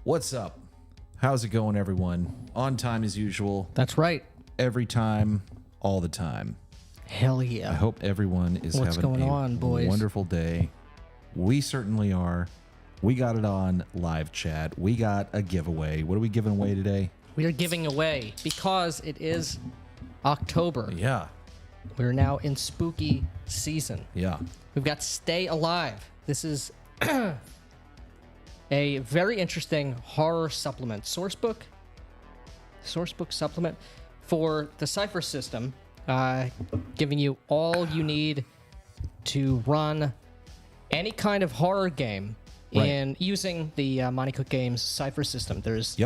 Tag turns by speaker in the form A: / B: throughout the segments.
A: What's up? How's it going, everyone? On time as usual.
B: That's right.
A: Every time, all the time.
B: Hell yeah.
A: I hope everyone is
B: What's
A: having
B: going
A: a
B: on, boys?
A: wonderful day. We certainly are. We got it on live chat. We got a giveaway. What are we giving away today?
B: We are giving away, because it is October.
A: Yeah.
B: We're now in spooky season.
A: Yeah.
B: We've got Stay Alive. This is a very interesting horror supplement. Sourcebook supplement for the Cypher system, giving you all you need to run any kind of horror game in using the Monty Cook Games Cypher system. There's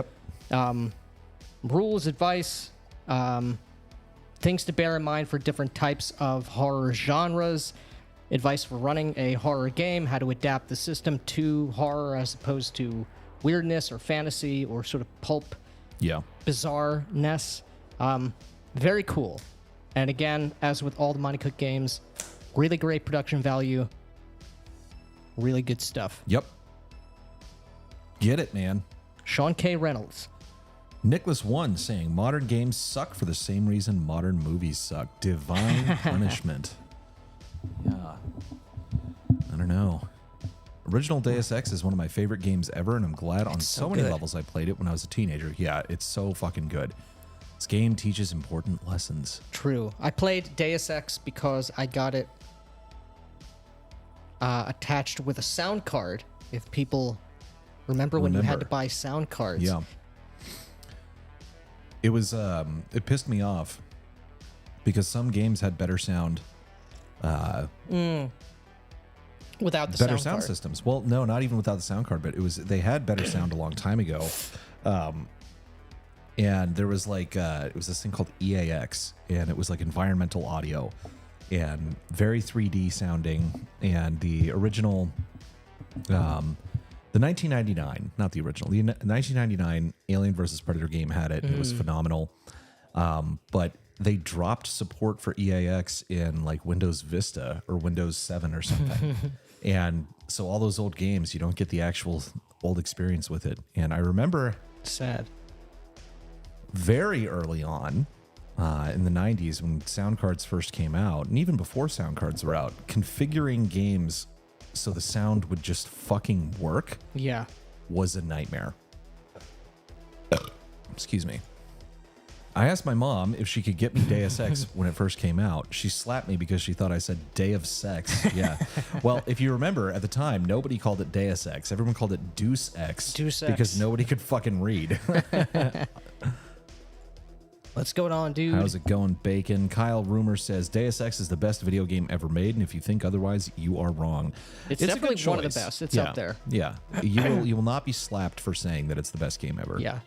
B: rules, advice, things to bear in mind for different types of horror genres, advice for running a horror game, how to adapt the system to horror as opposed to weirdness or fantasy or sort of pulp bizarreness. Very cool. And again, as with all the Monty Cook games, really great production value, really good stuff.
A: Yep. Get it, man.
B: Sean K. Reynolds.
A: Nicholas One saying modern games suck for the same reason modern movies suck. Divine punishment. Yeah. I don't know. Original Deus Ex is one of my favorite games ever, and I'm glad on so many levels I played it when I was a teenager. Yeah, it's so fucking good. This game teaches important lessons.
B: True. I played Deus Ex because I got it attached with a sound card. If people remember when you had to buy sound cards.
A: Yeah. It was, it pissed me off because some games had better sound.
B: Without the
A: better
B: sound
A: sound
B: card.
A: systems. Well, no, not even without the sound card, but they had better sound a long time ago. And there was like it was this thing called EAX, and it was like environmental audio and very 3D sounding. And the original, the 1999, not the original, the 1999 Alien vs. Predator game had it. And it was phenomenal. But they dropped support for EAX in like Windows Vista or Windows 7 or something. And so all those old games, you don't get the actual old experience with it. And I remember
B: Sad.
A: very early on in the 90s when sound cards first came out, and even before sound cards were out, configuring games so the sound would just fucking work was a nightmare. Excuse me. I asked my mom if she could get me Deus Ex when it first came out. She slapped me because she thought I said Day of Sex. Yeah. Well, if you remember, at the time, nobody called it Deus Ex. Everyone called it Deuce X.
B: Deuce X.
A: Because nobody could fucking read.
B: What's going on, dude?
A: How's it going, Bacon? Kyle Rumor says Deus Ex is the best video game ever made, and if you think otherwise, you are wrong.
B: It's definitely one of the best. It's up there.
A: Yeah. You will not be slapped for saying that it's the best game ever.
B: Yeah.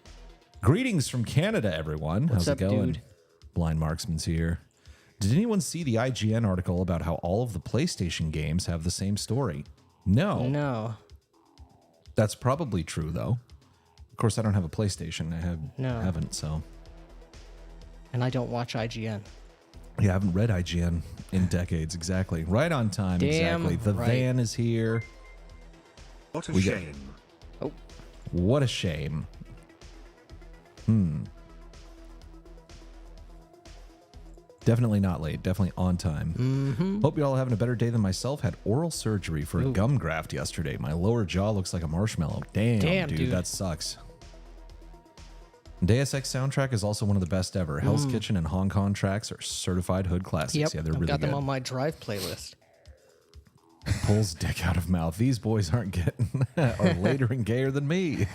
A: Greetings from Canada, everyone.
B: What's
A: How's
B: up,
A: it going?
B: dude?
A: Blind Marksman's here. Did anyone see the IGN article about how all of the PlayStation games have the same story? No. That's probably true, though. Of course, I don't have a PlayStation. I haven't, so.
B: And I don't watch IGN.
A: Yeah, I haven't read IGN in decades, exactly. Right on time, exactly. The van is here.
C: What a shame.
A: What a shame. Definitely not late. Definitely on time. Hope you're all having a better day than myself. Had oral surgery for a gum graft yesterday. My lower jaw looks like a marshmallow. Damn, dude, that sucks. Deus Ex soundtrack is also one of the best ever. Hell's Kitchen and Hong Kong tracks are certified hood classics.
B: Yep,
A: Yeah, they're
B: I've
A: really
B: got them
A: good.
B: on my Drive playlist.
A: Pulls dick out of mouth. These boys aren't getting are later and gayer than me.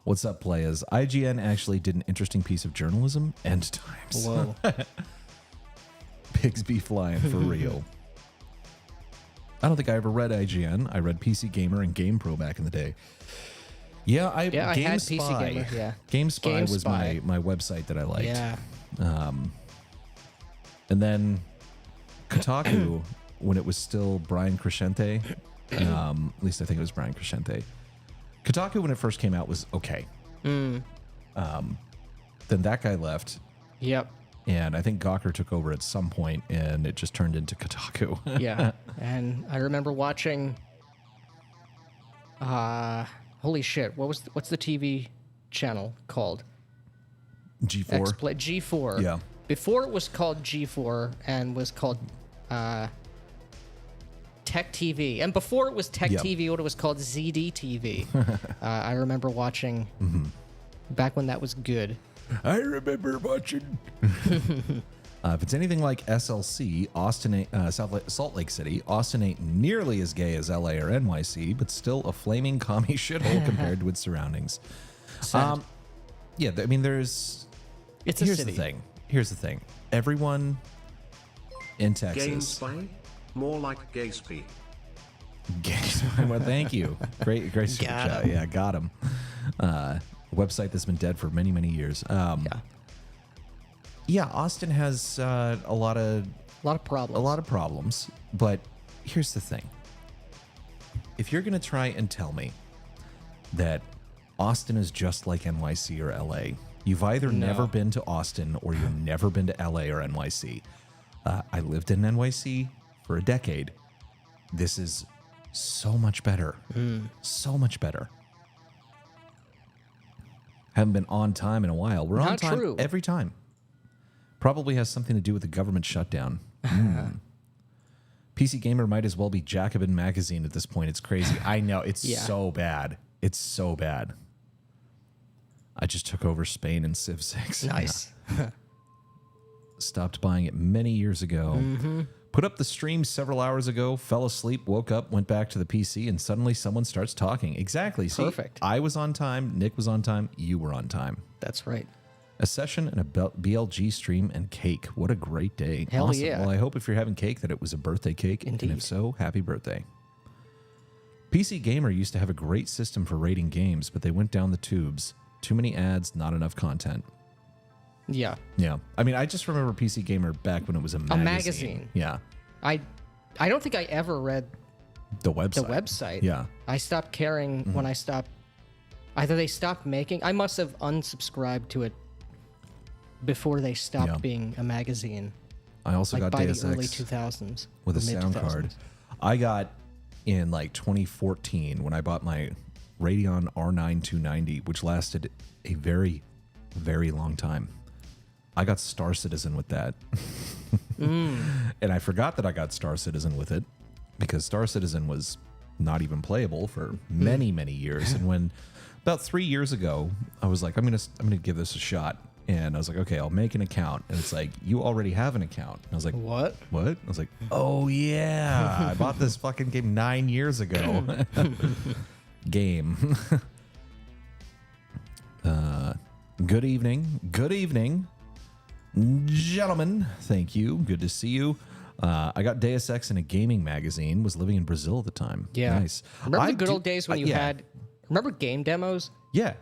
A: What's up, players? IGN actually did an interesting piece of journalism. End times.
B: Whoa.
A: Pigs be flying for real. I don't think I ever read IGN. I read PC Gamer and GamePro back in the day. Yeah, I
B: had PC Gamer. Yeah,
A: GameSpy was my website that I liked.
B: Yeah.
A: And then Kotaku, when it was still Brian Crescente, at least I think it was Brian Crescente. Kotaku, when it first came out, was okay. Then that guy left.
B: Yep.
A: And I think Gawker took over at some point, and it just turned into Kotaku.
B: Yeah. And I remember watching holy shit, what's the TV channel called?
A: G4.
B: G4.
A: Yeah.
B: Before it was called G4 and was called Tech TV. And before it was Tech
A: Yep.
B: TV, what it was called ZD TV. I remember watching back when that was good.
A: I remember watching. If it's anything like SLC, Salt Lake City, Austin ain't nearly as gay as LA or NYC, but still a flaming commie shithole compared to its surroundings.
B: Sad.
A: Yeah, I mean, here's
B: a city.
A: Here's the thing. Everyone in Texas.
C: Gamespy? More like Gaspy.
A: Well, thank you. Great super
B: Got
A: chat.
B: him.
A: Yeah, got him. Website that's been dead for many, many years. Yeah, Austin has a lot of problems. But here's the thing: if you're gonna try and tell me that Austin is just like NYC or LA, you've either never been to Austin or you've never been to LA or NYC. I lived in NYC for a decade. This is so much better. So much better. Haven't been on time in a while. We're on
B: Not
A: time
B: true.
A: every time. Probably has something to do with the government shutdown. PC Gamer might as well be Jacobin magazine at this point. It's crazy. I know. It's so bad. It's so bad. I just took over Spain in Civ 6.
B: Nice.
A: Stopped buying it many years ago. Put up the stream several hours ago, fell asleep, woke up, went back to the PC, and suddenly someone starts talking. Exactly. See,
B: Perfect.
A: I was on time, Nick was on time, you were on time.
B: That's right.
A: A session and a BLG stream and cake. What a great day.
B: Hell
A: awesome.
B: yeah.
A: Well, I hope if you're having cake that it was a birthday cake.
B: Indeed.
A: And if so, happy birthday. PC Gamer used to have a great system for rating games, but they went down the tubes. Too many ads, not enough content.
B: Yeah.
A: Yeah. I mean, I just remember PC Gamer back when it was a magazine.
B: magazine.
A: Yeah.
B: I don't think I ever read
A: The website.
B: the website.
A: Yeah.
B: I stopped caring when I stopped. Either they stopped making. I must have unsubscribed to it before they stopped being a magazine.
A: I also
B: Like
A: got
B: by
A: Deus
B: the early
A: Ex
B: 2000s.
A: with a
B: or
A: sound
B: mid-2000s.
A: card. I got in like 2014 when I bought my Radeon R9 290, which lasted a very, very long time. I got Star Citizen with that. And I forgot that I got Star Citizen with it because Star Citizen was not even playable for many, many years. And when about 3 years ago, I was like, I'm gonna give this a shot. And I was like, okay, I'll make an account. And it's like, you already have an account. And I was like,
B: What?
A: I was like, oh yeah, I bought this fucking game 9 years ago. Game. Good evening, gentlemen. Thank you. Good to see you. I got Deus Ex in a gaming magazine. Was living in Brazil at the time.
B: Yeah.
A: Nice.
B: Remember
A: I
B: the good
A: do-
B: old days when you
A: yeah.
B: had. Remember game demos?
A: Yeah.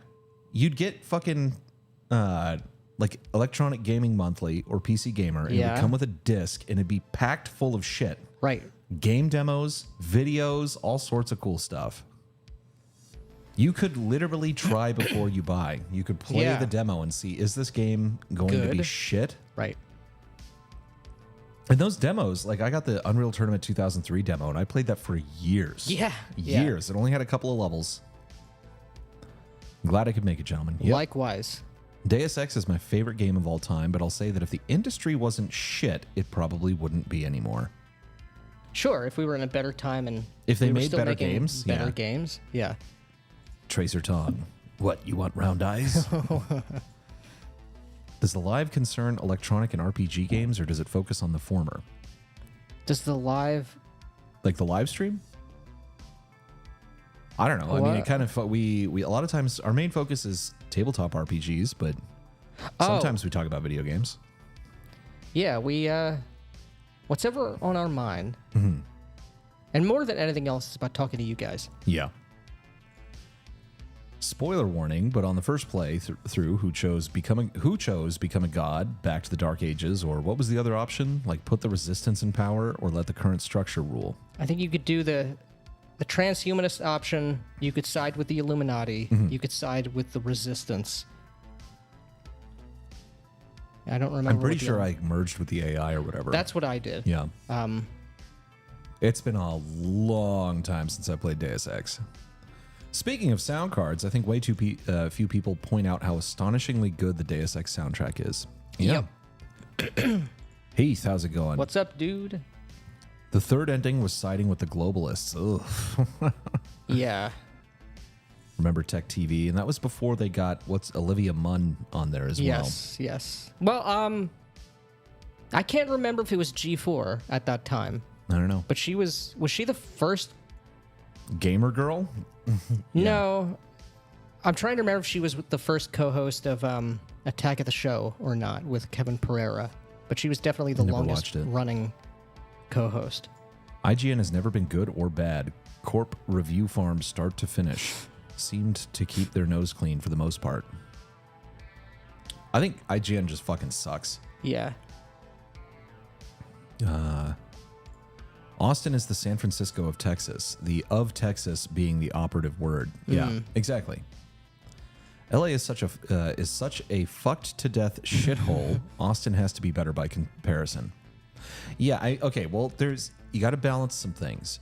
A: You'd get fucking like Electronic Gaming Monthly or PC Gamer, and it
B: Yeah.
A: would come with a disc, and it'd be packed full of shit.
B: Right.
A: Game demos, videos, all sorts of cool stuff. You could literally try before you buy. You could play
B: Yeah.
A: the demo and see, is this game going to be
B: Good.
A: shit?
B: Right.
A: And those demos, like I got the Unreal Tournament 2003 demo, and I played that for years.
B: Yeah.
A: Years. It only had a couple of levels. I'm glad I could make it, gentlemen. Yep.
B: Likewise.
A: Deus Ex is my favorite game of all time, but I'll say that if the industry wasn't shit, it probably wouldn't be anymore.
B: Sure, if we were in a better time and
A: If they
B: we were
A: made
B: still
A: better
B: making
A: games,
B: better
A: yeah.
B: games, yeah.
A: Tracer Tong. What, you want round eyes? Does the live concern electronic and RPG games, or does it focus on the former?
B: Does the live?
A: Like the live stream? I don't know. I mean, it
B: What?
A: kind of we a lot of times our main focus is tabletop RPGs, but
B: Oh.
A: sometimes we talk about video games.
B: Yeah, we what's ever on our mind,
A: Mm-hmm.
B: and more than anything else, it's about talking to you guys.
A: Yeah. Spoiler warning, but on the first play through, who chose become a god, back to the Dark Ages, or what was the other option? Like put the resistance in power, or let the current structure rule.
B: I think you could do the transhumanist option. You could side with the Illuminati.
A: Mm-hmm.
B: You could side with the Resistance. I don't remember.
A: I'm pretty
B: what the
A: sure
B: other-
A: I merged with the AI or whatever.
B: That's what I did.
A: yeah. It's been a long time since I played Deus Ex. Speaking of sound cards, I think way too few people point out how astonishingly good the Deus Ex soundtrack is. Yeah.
B: Yep.
A: Heath, how's it going?
B: What's up, dude?
A: The third ending was siding with the globalists. Ugh.
B: Yeah.
A: Remember Tech TV? And that was before they got Olivia Munn on there as well.
B: Yes. Well, I can't remember if it was G4 at that time,
A: I don't know.
B: but was she the first?
A: Gamer girl?
B: No. I'm trying to remember if she was the first co-host of Attack of the Show or not with Kevin Pereira, but she was definitely the longest running co-host.
A: IGN has never been good or bad. Corp review farm start to finish seemed to keep their nose clean for the most part. I think IGN just fucking sucks.
B: Yeah.
A: Austin is the San Francisco of Texas, the of Texas being the operative word. Yeah, exactly. LA is such a fucked to death shithole. Austin has to be better by comparison. Yeah, okay, well, you got to balance some things.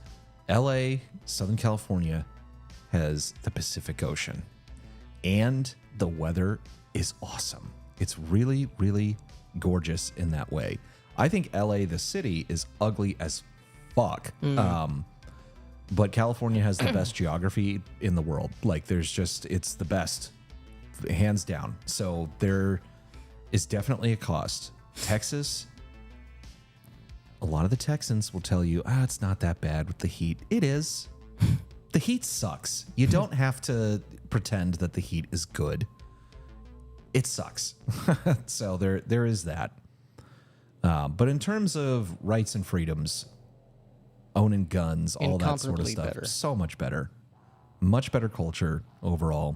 A: LA, Southern California has the Pacific Ocean, and the weather is awesome. It's really, really gorgeous in that way. I think LA, the city, is ugly as fuck. But California has the best geography in the world. Like, it's the best, hands down. So there is definitely a cost. Texas, a lot of the Texans will tell you, it's not that bad with the heat. It is. The heat sucks. You don't have to pretend that the heat is good. It sucks. So there is that. But in terms of rights and freedoms, owning guns, all that sort of stuff,
B: better.
A: So much better. Much better culture overall.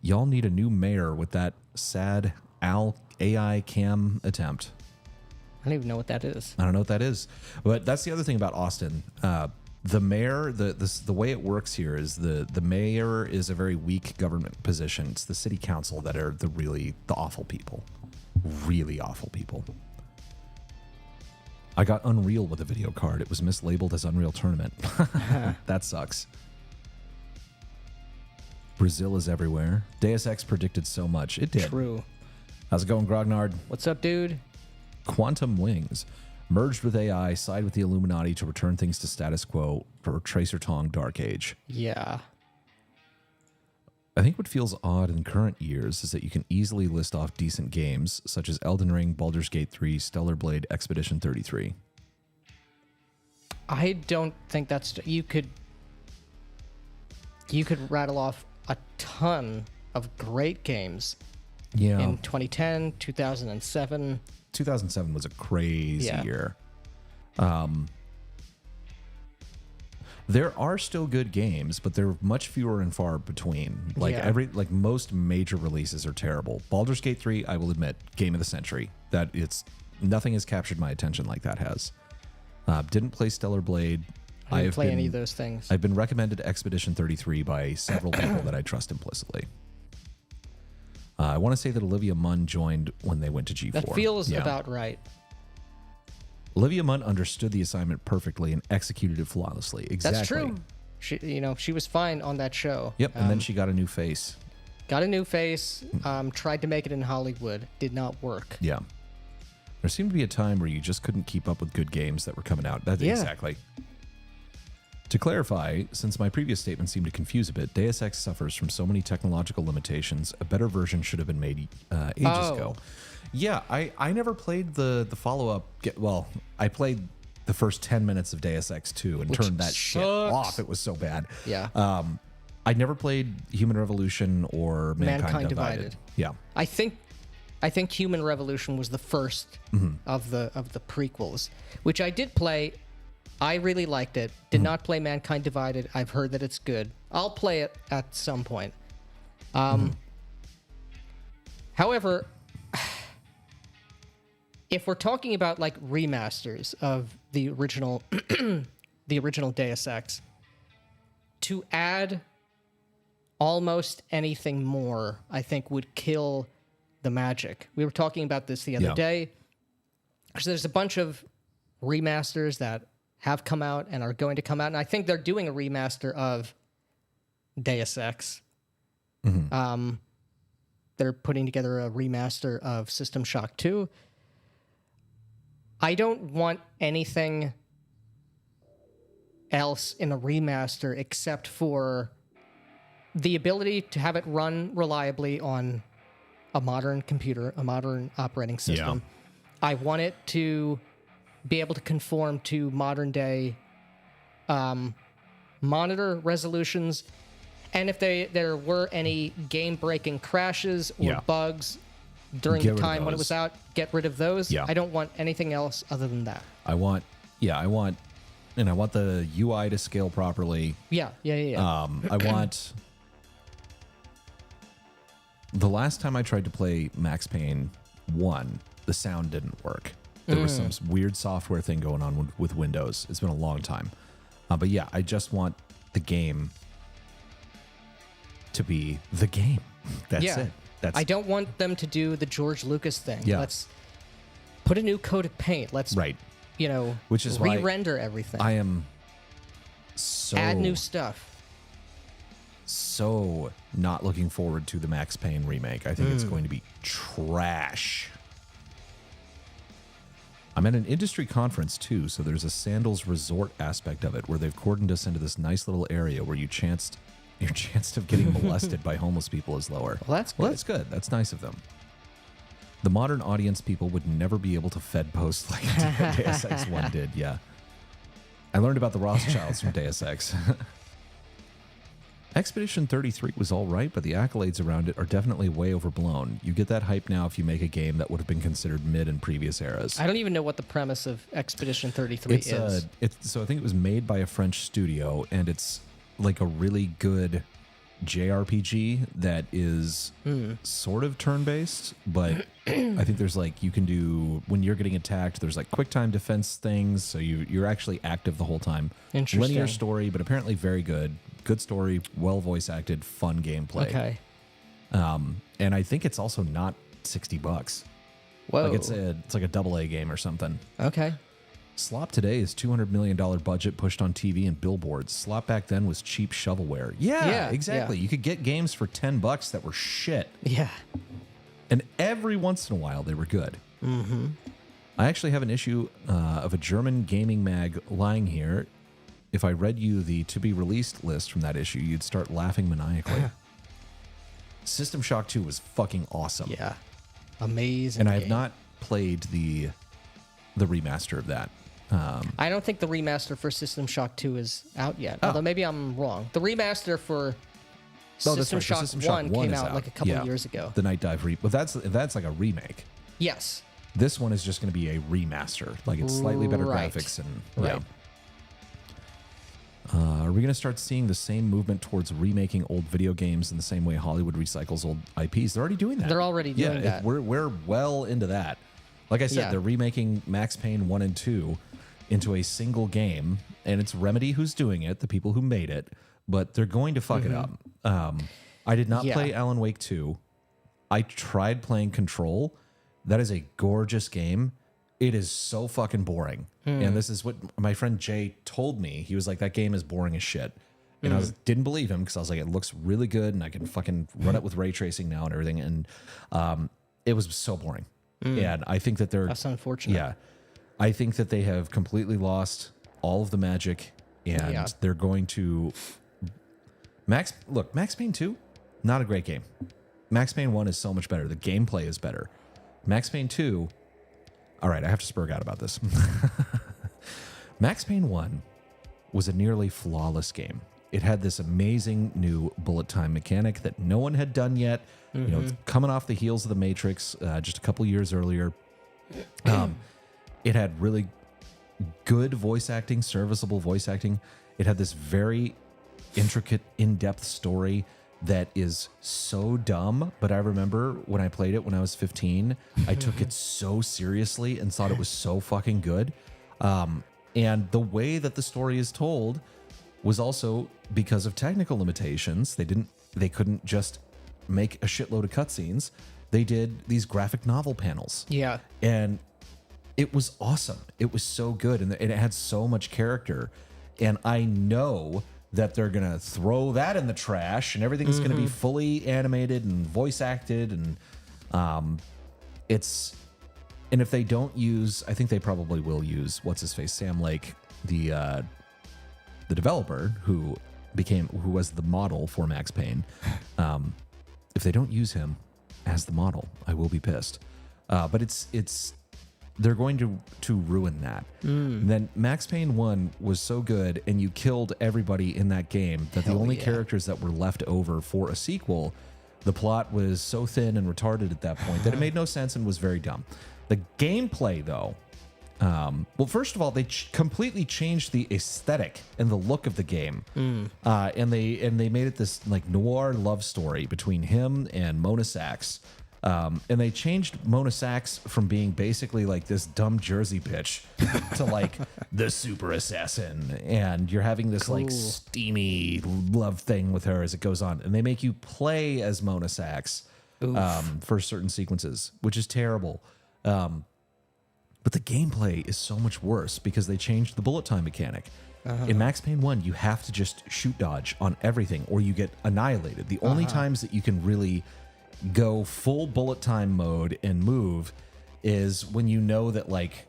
A: Y'all need a new mayor with that sad AI cam attempt.
B: I don't even know what that is.
A: I don't know what that is. But that's the other thing about Austin. The mayor, the way it works here is the mayor is a very weak government position. It's the city council that are the awful people. Really awful people. I got Unreal with a video card. It was mislabeled as Unreal Tournament. That sucks. Brazil is everywhere. Deus Ex predicted so much. It did.
B: True.
A: How's it going, Grognard?
B: What's up, dude?
A: Quantum Wings. Merged with AI, side with the Illuminati to return things to status quo for Tracer Tong Dark Age.
B: Yeah.
A: I think what feels odd in current years is that you can easily list off decent games, such as Elden Ring, Baldur's Gate 3, Stellar Blade, Expedition 33.
B: I don't think that's... You could rattle off a ton of great games.
A: Yeah.
B: In 2010, 2007...
A: 2007 was a crazy year. There are still good games, but they're much fewer and far between. Most major releases are terrible. Baldur's Gate 3, I will admit, game of the century. Nothing has captured my attention like that has. Didn't play Stellar Blade.
B: I didn't play any of those things.
A: I've been recommended Expedition 33 by several people that I trust implicitly. I want to say that Olivia Munn joined when they went to G4.
B: That feels about right.
A: Olivia Munn understood the assignment perfectly and executed it flawlessly. Exactly.
B: That's true. She was fine on that show.
A: Yep, and then she got a new face.
B: Got a new face. Tried to make it in Hollywood. Did not work.
A: Yeah. There seemed to be a time where you just couldn't keep up with good games that were coming out. Exactly. To clarify, since my previous statement seemed to confuse a bit, Deus Ex suffers from so many technological limitations, a better version should have been made ages ago. Yeah, I never played the follow-up. I played the first 10 minutes of Deus Ex 2 and turned that shit off. It was so bad.
B: Yeah.
A: I never played Human Revolution or Mankind Divided. Yeah.
B: I think Human Revolution was the first of the prequels, which I did play. I really liked it. Did not play Mankind Divided. I've heard that it's good. I'll play it at some point. However, if we're talking about like remasters of the original Deus Ex, to add almost anything more, I think would kill the magic. We were talking about this the other day. So there's a bunch of remasters that have come out and are going to come out, and I think they're doing a remaster of Deus Ex.
A: Mm-hmm.
B: They're putting together a remaster of System Shock 2. I don't want anything else in a remaster except for the ability to have it run reliably on a modern computer, a modern operating system. I want it to be able to conform to modern day monitor resolutions. And if there were any game-breaking crashes or bugs during the time when it was out, get rid of those.
A: Yeah.
B: I don't want anything else other than that.
A: I want the UI to scale properly.
B: Yeah.
A: I want... The last time I tried to play Max Payne 1, the sound didn't work. There was some weird software thing going on with Windows. It's been a long time. But yeah, I just want the game to be the game. That's it.
B: I don't want them to do the George Lucas thing.
A: Yeah.
B: Let's put a new coat of paint. Let's,
A: which is why
B: re-render everything.
A: I am so...
B: Add new stuff.
A: So not looking forward to the Max Payne remake. I think it's going to be trash. I'm at an industry conference too, so there's a sandals resort aspect of it where they've cordoned us into this nice little area where your chance of getting molested by homeless people is lower.
B: Well, that's good.
A: Well, that's good. That's nice of them. The modern audience people would never be able to Fed post like Deus Ex 1 did. Yeah. I learned about the Rothschilds from Deus Ex. Expedition 33 was all right, but the accolades around it are definitely way overblown. You get that hype now if you make a game that would have been considered mid in previous eras.
B: I don't even know what the premise of Expedition 33 is.
A: So I think it was made by a French studio, and it's like a really good JRPG that is sort of turn-based, but I think there's like, you can do, when you're getting attacked, there's like quick time defense things, so you're actually active the whole time.
B: Interesting.
A: Linear story, but apparently very good. Good story, well voice acted, fun gameplay.
B: Okay.
A: And I think it's also not $60.
B: Whoa.
A: Like it's like a AA game or something.
B: Okay.
A: Slop today is $200 million budget pushed on TV and billboards. Slop back then was cheap shovelware. Yeah, exactly.
B: Yeah.
A: You could get games for $10 that were shit.
B: Yeah.
A: And every once in a while, they were good. Mm-hmm. I actually have an issue of a German gaming mag lying here. If I read you the to-be-released list from that issue, you'd start laughing maniacally. System Shock 2 was fucking awesome.
B: Yeah. Amazing.
A: And I have not played the remaster of that.
B: I don't think the remaster for System Shock 2 is out yet. Although maybe I'm wrong. The remaster for System Shock 1 came out like a couple of years ago.
A: The Night Dive but that's like a remake.
B: Yes.
A: This one is just going to be a remaster. Like it's slightly better graphics and
B: right.
A: Are we going to start seeing the same movement towards remaking old video games in the same way Hollywood recycles old IPs? They're already doing that.
B: They're already doing that.
A: We're well into that. Like I said, they're remaking Max Payne 1 and 2 into a single game, and it's Remedy who's doing it, the people who made it, but they're going to fuck it up. I did not play Alan Wake 2. I tried playing Control. That is a gorgeous game. It is so fucking boring. And this is what my friend Jay told me. He was like, that game is boring as shit. And I didn't believe him because I was like, it looks really good and I can fucking run it with ray tracing now and everything. And it was so boring. And I think that
B: That's unfortunate.
A: Yeah. I think that they have completely lost all of the magic and they're going to... Max Payne 2, not a great game. Max Payne 1 is so much better. The gameplay is better. Max Payne 2... All right, I have to spurg out about this. Max Payne 1 was a nearly flawless game. It had this amazing new bullet time mechanic that no one had done yet. You know, it's coming off the heels of the Matrix just a couple years earlier. It had really good voice acting, serviceable voice acting. It had this very intricate, in-depth story that is so dumb, but I remember when I played it when I was 15, I took it so seriously and thought it was so fucking good. And the way that the story is told was also because of technical limitations. They couldn't just make a shitload of cutscenes. They did these graphic novel panels.
B: Yeah.
A: And it was awesome. It was so good. And it had so much character. And I know that they're going to throw that in the trash and everything's going to be fully animated and voice acted. And and if they don't use, I think they probably will use, what's his face, Sam Lake, the developer who was the model for Max Payne. If they don't use him as the model, I will be pissed. But they're going to ruin that. Then Max Payne 1 was so good, and you killed everybody in that game that the only characters that were left over for a sequel, the plot was so thin and retarded at that point that it made no sense and was very dumb. The gameplay, though, well, first of all, they completely changed the aesthetic and the look of the game, and they made it this like noir love story between him and Mona Sachs. And they changed Mona Sachs from being basically like this dumb Jersey bitch to like the super assassin. And you're having this like steamy love thing with her as it goes on. And they make you play as Mona Sachs for certain sequences, which is terrible. But the gameplay is so much worse because they changed the bullet time mechanic. In Max Payne 1, you have to just shoot dodge on everything or you get annihilated. The only times that you can really go full bullet time mode and move is when you know that like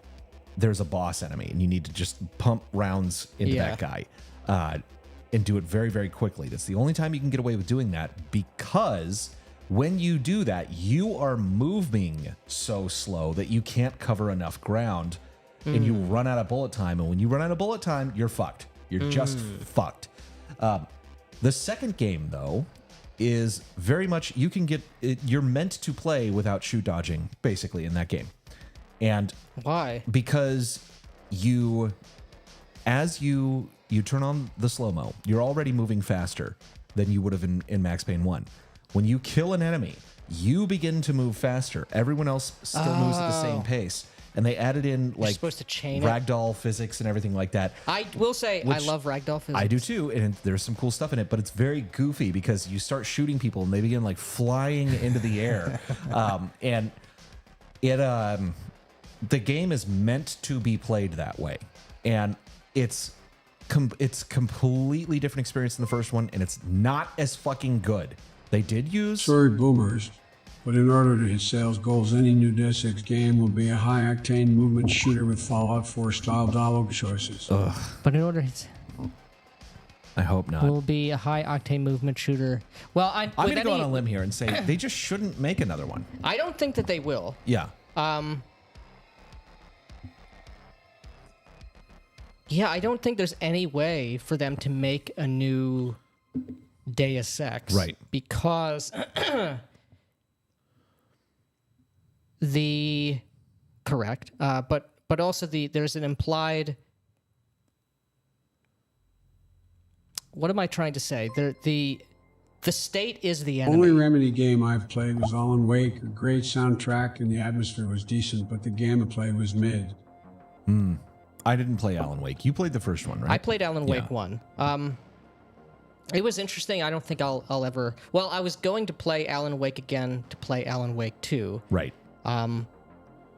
A: there's a boss enemy and you need to just pump rounds into that guy and do it very, very quickly. That's the only time you can get away with doing that, because when you do that, you are moving so slow that you can't cover enough ground and you run out of bullet time. And when you run out of bullet time, you're fucked. You're just fucked. The second game, though, is very much you can get it, you're meant to play without shoot dodging basically in that game. And
B: why?
A: Because as you turn on the slow-mo, you're already moving faster than you would have in Max Payne 1. When you kill an enemy, you begin to move faster. Everyone else still moves at the same pace. And they added in like
B: supposed to chain
A: ragdoll physics and everything like that.
B: I will say I love ragdoll physics.
A: I do too, and there's some cool stuff in it, but it's very goofy because you start shooting people and they begin like flying into the air. And it the game is meant to be played that way. And it's completely different experience than the first one, and it's not as fucking good. They did use
D: Sorry, boomers. But in order to hit sales goals, any new Deus Ex game will be a high-octane movement shooter with Fallout 4-style dialogue choices.
B: But in order,
A: I hope not.
B: will be a high-octane movement shooter. Well, I'm
A: going to go on a limb here and say they just shouldn't make another one.
B: I don't think that they will.
A: Yeah.
B: Yeah, I don't think there's any way for them to make a new Deus Ex.
A: Right.
B: Because correct, but also there's an implied. What am I trying to say? The state is the enemy.
D: Only Remedy game I've played was Alan Wake. A great soundtrack and the atmosphere was decent, but the gameplay was mid.
A: I didn't play Alan Wake. You played the first one, right?
B: I played Alan Wake 1. It was interesting. I don't think I'll ever. Well, I was going to play Alan Wake again to play Alan Wake 2.
A: Right.
B: And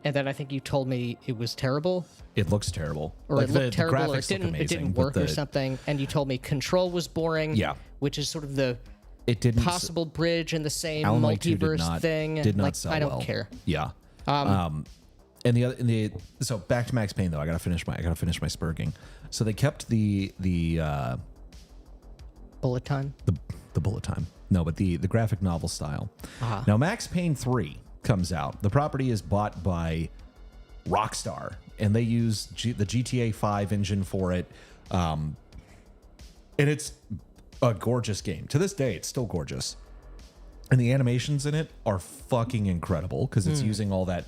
B: then I think you told me it was terrible.
A: It looks terrible.
B: Or
A: like
B: it looked terrible, or
A: it
B: didn't work or something. And you told me Control was boring.
A: Yeah.
B: Which is sort of the
A: it didn't
B: possible bridge in the same
A: Alan Wake 2
B: multiverse thing.
A: Did not
B: like,
A: sell
B: I don't
A: well.
B: care.
A: Yeah. And so back to Max Payne though, I gotta finish my spurging. So they kept the
B: bullet time.
A: The bullet time. No, but the graphic novel style. Now Max Payne 3 comes out. The property is bought by Rockstar, and they use the GTA 5 engine for it. And it's a gorgeous game. To this day, it's still gorgeous. And the animations in it are fucking incredible because it's using all that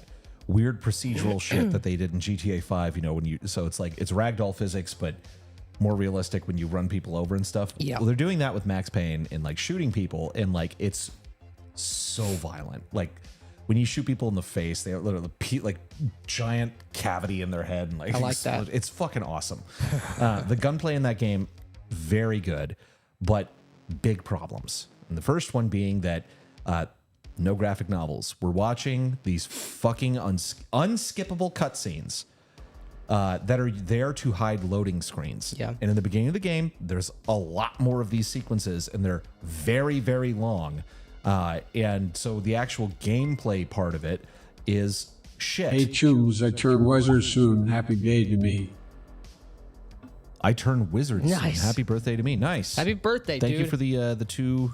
A: weird procedural shit that they did in GTA 5, so it's like it's ragdoll physics, but more realistic when you run people over and stuff.
B: Yeah.
A: Well, they're doing that with Max Payne and like shooting people, and like it's so violent. Like when you shoot people in the face, they literally like giant cavity in their head, and like
B: I like that.
A: It's fucking awesome. The gunplay in that game, very good, but big problems. And the first one being that no graphic novels. We're watching these fucking unskippable cutscenes that are there to hide loading screens.
B: Yeah.
A: And in the beginning of the game, there's a lot more of these sequences, and they're very, very long. And so the actual gameplay part of it is shit.
D: Hey, Chooms, I turn wizard soon. Happy day to me.
A: I turn wizard soon.
B: Nice.
A: Happy birthday to me. Nice.
B: Happy birthday,
A: Thank
B: dude.
A: you for the 2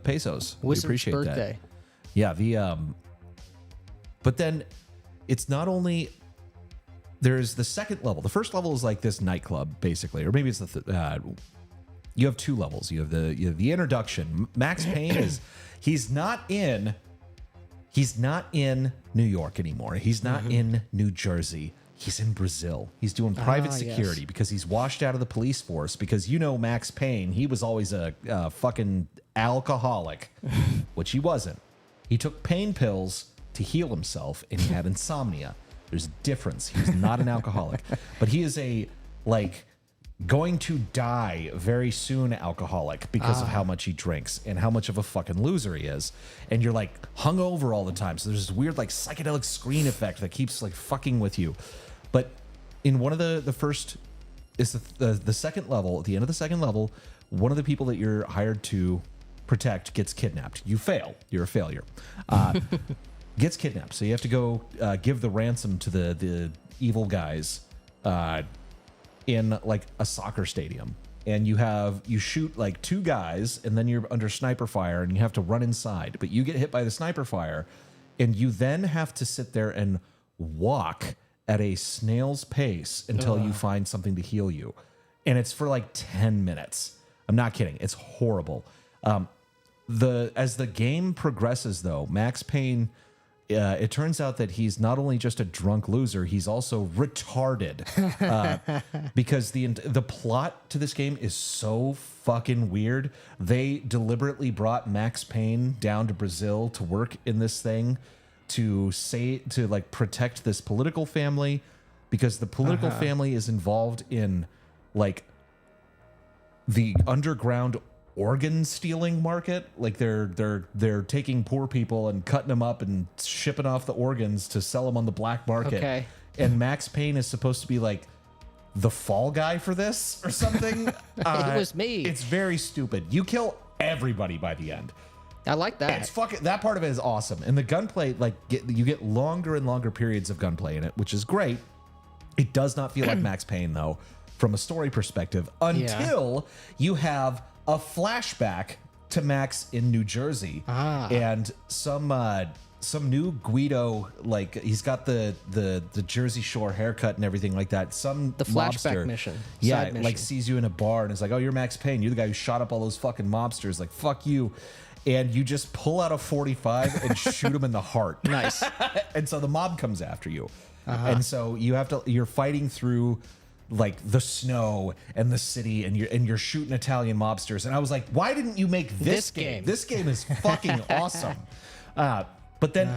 A: pesos. We
B: Wizard's
A: appreciate
B: birthday.
A: that. Yeah, but then it's not only there's the second level. The first level is like this nightclub, basically, or maybe it's you have 2 levels. You have the introduction. Max Payne he's not in New York anymore. He's not in New Jersey. He's in Brazil. He's doing private security because he's washed out of the police force. Because Max Payne, he was always a fucking alcoholic, which he wasn't. He took pain pills to heal himself, and he had insomnia. There's a difference. He's not an alcoholic, but he is a going to die very soon alcoholic because of how much he drinks and how much of a fucking loser he is. And you're like hungover all the time. So there's this weird like psychedelic screen effect that keeps like fucking with you. But in one of the first is the second level, at the end of the second level, one of the people that you're hired to protect gets kidnapped. You fail. You're a failure. Gets kidnapped. So you have to go give the ransom to the evil guys in like a soccer stadium. And you shoot like 2 guys, and then you're under sniper fire, and you have to run inside. But you get hit by the sniper fire, and you then have to sit there and walk at a snail's pace until you find something to heal you. And it's for like 10 minutes. I'm not kidding. It's horrible. As the game progresses, though, Max Payne, it turns out that he's not only just a drunk loser, he's also retarded. Because the plot to this game is so fucking weird. They deliberately brought Max Payne down to Brazil to work in this thing to protect this political family, because the political family is involved in like the underground organ stealing market. Like they're taking poor people and cutting them up and shipping off the organs to sell them on the black market.
B: Okay.
A: And Max Payne is supposed to be like the fall guy for this or something.
B: It was me.
A: It's very stupid. You kill everybody by the end.
B: I like that.
A: It's fucking, that part of it is awesome. And the gunplay, you get longer and longer periods of gunplay in it, which is great. It does not feel like Max Payne though, from a story perspective, until you have a flashback to Max in New Jersey, and some new Guido, like he's got the Jersey Shore haircut and everything like that. The
B: flashback
A: mobster,
B: mission,
A: yeah,
B: side mission.
A: like sees you in a bar and is like, "Oh, you're Max Payne. You're the guy who shot up all those fucking mobsters. Like, fuck you." And you just pull out a 45 and shoot him in the heart.
B: Nice.
A: And so the mob comes after you, and so you're fighting through like the snow and the city, and you're shooting Italian mobsters. And I was like, why didn't you make this game? This game is fucking awesome. But then,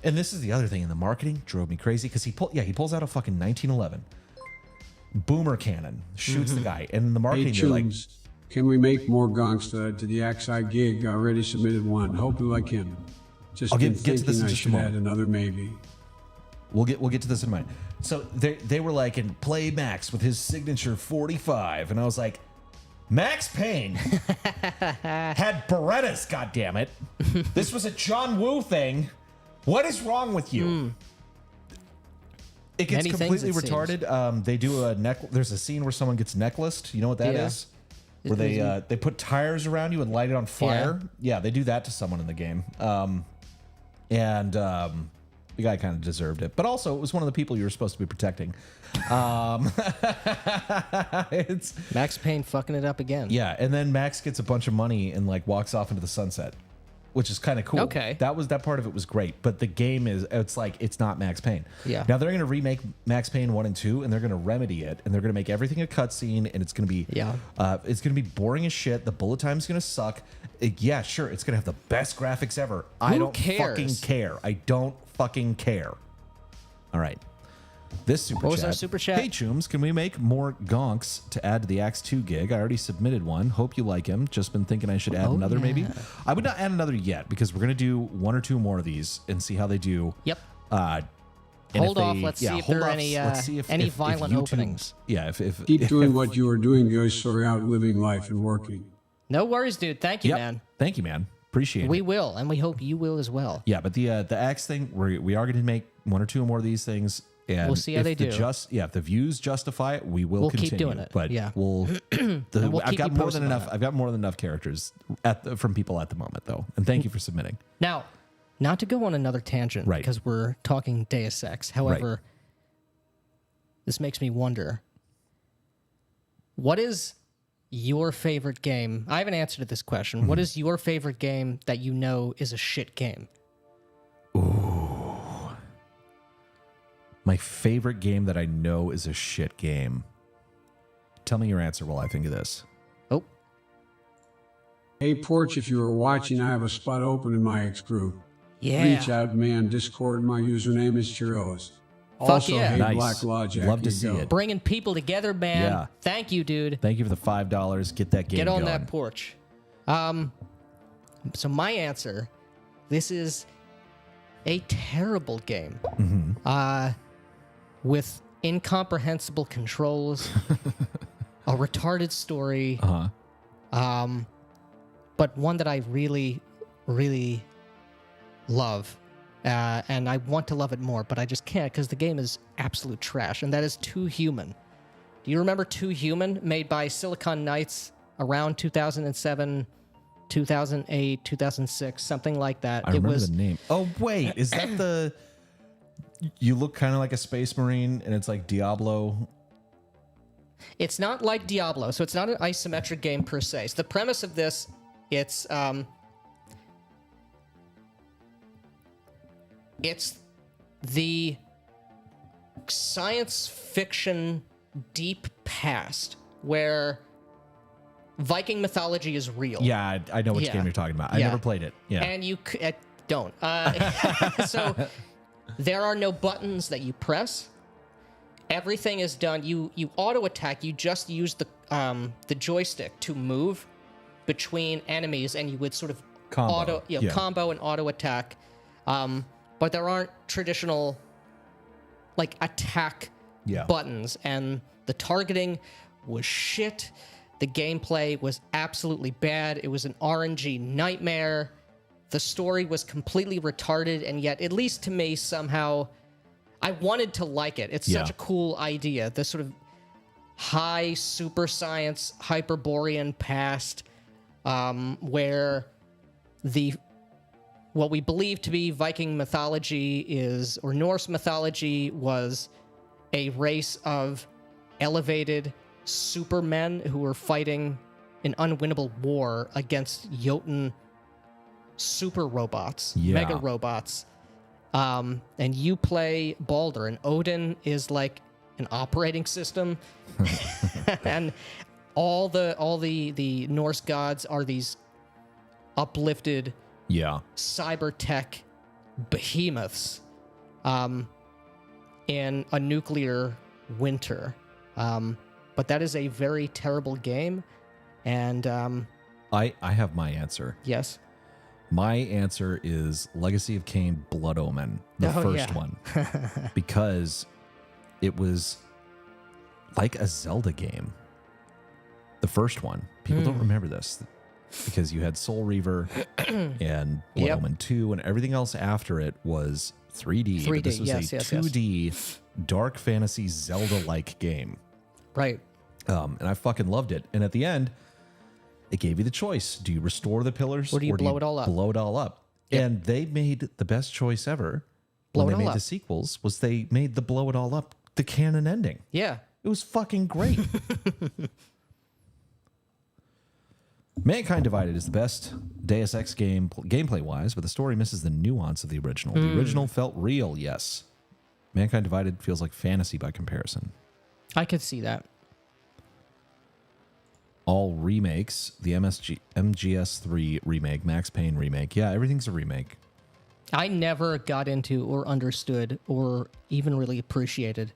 A: and this is the other thing, in the marketing drove me crazy, because he pulls out a fucking 1911 boomer cannon, shoots the guy, and in the marketing
D: Hey,
A: they're like,
D: Chooms, can we make more gangsta to the XI gig? I already submitted one. Hope you like him. Just
A: I'll
D: been
A: get to this
D: thinking
A: in
D: I
A: just a
D: should
A: moment.
D: add another maybe.
A: We'll get to this in a minute. So they were like, and play Max with his signature 45, and I was like, Max Payne had Berettas, goddammit. This was a John Woo thing. What is wrong with you? It gets
B: Many
A: completely
B: things, it
A: retarded. They do there's a scene where someone gets necklaced. You know what that is? Where they put tires around you and light it on fire. Yeah, they do that to someone in the game. The guy kind of deserved it, but also it was one of the people you were supposed to be protecting. It's
B: Max Payne fucking it up again.
A: yeah, and then Max gets a bunch of money and like walks off into the sunset, which is kind of cool.
B: Okay.
A: That part of it was great, but the game it's not Max Payne.
B: Yeah.
A: Now they're going to remake Max Payne 1 and 2, and they're going to remedy it, and they're going to make everything a cutscene, and it's going to be it's going to be boring as shit. The bullet time's going to suck. Yeah, sure, it's going to have the best graphics ever. I don't fucking care. I don't fucking care. All right. This super
B: What
A: chat.
B: was our super chat?
A: Hey, Chooms, can we make more gonks to add to the Axe 2 gig? I already submitted one. Hope you like him. Just been thinking I should add another maybe. I would not add another yet, because we're going to do 1 or 2 more of these and see how they do.
B: Yep.
A: And
B: Hold
A: if
B: off.
A: they-
B: Let's
A: yeah,
B: see if
A: hold
B: there are
A: off.
B: any
A: Let's see if
B: violent
A: YouTube-
B: openings.
A: Yeah, if
D: Keep doing what you are doing, guys, so you're out living life and working.
B: No worries, dude. Thank you,
A: Yep.
B: man.
A: Thank you, man. Appreciate
B: We
A: it.
B: will, and we hope you will as well.
A: Yeah, but the X thing, we are going to make one or two more of these things, and
B: We'll see how
A: if
B: they
A: the
B: do.
A: If the views justify it, we will
B: We'll keep
A: continue.
B: doing it,
A: But
B: yeah.
A: we'll.
B: we'll
A: I've
B: keep
A: got
B: you
A: more
B: posted
A: than
B: on
A: enough.
B: that.
A: I've got more than enough characters from people at the moment, though. And thank you for submitting.
B: Now, not to go on another tangent,
A: Right.
B: because we're talking Deus Ex. However, this makes me wonder, what is your favorite game? I have an answer to this question. What is your favorite game that you know is a shit game?
A: My favorite game that I know is a shit game. Tell me your answer while I think of this.
B: Oh,
D: Hey, Porch, if you are watching, I have a spot open in my X group.
B: yeah.
D: Reach out to me on Discord. My username is Chirillis.
B: Fuck
D: Also,
B: yeah.
D: hey,
A: Nice.
D: Black Logic.
A: Love to
D: you
A: see
D: go.
A: it.
B: Bringing people together, man.
A: Yeah.
B: Thank you, dude.
A: Thank you for the $5. Get that game
B: Get on
A: going.
B: that porch. So my answer, this is a terrible game. With incomprehensible controls, a retarded story, but one that I really, really love. And I want to love it more, but I just can't because the game is absolute trash, and that is Too Human. Do you remember Too Human, made by Silicon Knights around 2007, 2008, 2006, something like that?
A: I remember the name. Oh, wait. Is that the... You look kind of like a space marine, and it's like Diablo.
B: It's not like Diablo, so it's not an isometric game per se. So the premise of this, it's the science fiction deep past where Viking mythology is real.
A: Yeah, I know which
B: Yeah.
A: game you're talking about. I
B: Yeah.
A: never played it. Yeah.
B: And you don't. So there are no buttons that you press. Everything is done. You auto attack. You just use the joystick to move between enemies, and you would sort of
A: Combo. Yeah.
B: combo and auto attack. But there aren't traditional like attack
A: Yeah.
B: buttons, and the targeting was shit. The gameplay was absolutely bad. It was an RNG nightmare. The story was completely retarded, and yet, at least to me, somehow, I wanted to like it. It's such
A: Yeah.
B: a cool idea. The sort of high super science Hyperborean past, where what we believe to be Viking mythology is, or Norse mythology, was a race of elevated supermen who were fighting an unwinnable war against Jotun super robots,
A: Yeah.
B: mega robots. And you play Baldur, and Odin is like an operating system, and all the Norse gods are these uplifted
A: Yeah.
B: cyber tech behemoths in a nuclear winter. But that is a very terrible game. And
A: I have my answer.
B: yes.
A: My answer is Legacy of Kain Blood Omen, the
B: Oh,
A: first
B: yeah.
A: one. Because it was like a Zelda game. The first one. People don't remember this because you had Soul Reaver and Blood
B: Yep.
A: Omen 2, and everything else after it was 3D. But
B: 3D,
A: this was
B: yes,
A: a
B: yes,
A: 2D dark fantasy Zelda-like game.
B: Right.
A: And I fucking loved it. And at the end, it gave you the choice. Do you restore the pillars
B: Or do you blow it all up?
A: Blow it all up.
B: Yep.
A: And they made the best choice ever
B: Blow
A: when
B: it
A: they
B: all
A: made the
B: up.
A: sequels was they made the blow it all up the canon ending.
B: Yeah.
A: It was fucking great. Mankind Divided is the best Deus Ex game gameplay-wise, but the story misses the nuance of the original. The original felt real, yes. Mankind Divided feels like fantasy by comparison.
B: I could see that.
A: All remakes, the MGS3 remake, Max Payne remake. Yeah, everything's a remake.
B: I never got into or understood or even really appreciated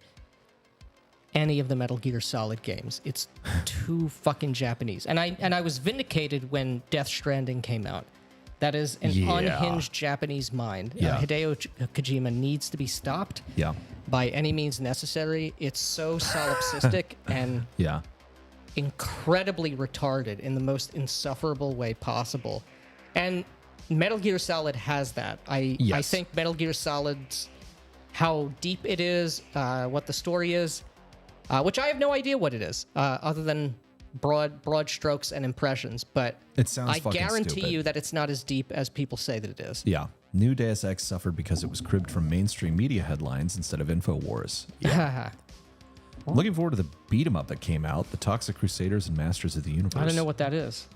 B: any of the Metal Gear Solid games. It's too fucking Japanese. And I was vindicated when Death Stranding came out. That is an
A: Yeah.
B: unhinged Japanese mind.
A: Yeah.
B: Hideo Kojima needs to be stopped
A: Yeah.
B: by any means necessary. It's so solipsistic and
A: Yeah.
B: incredibly retarded in the most insufferable way possible. And Metal Gear Solid has that. I
A: Yes.
B: think Metal Gear Solid's how deep it is, what the story is, which I have no idea what it is, other than broad strokes and impressions. But
A: It sounds
B: I
A: fucking
B: guarantee
A: stupid.
B: you that it's not as deep as people say that it is.
A: Yeah. New Deus Ex suffered because it was cribbed from mainstream media headlines instead of InfoWars. Yeah. Looking forward to the beat 'em up that came out, the Toxic Crusaders and Masters of the Universe.
B: I don't know what that is.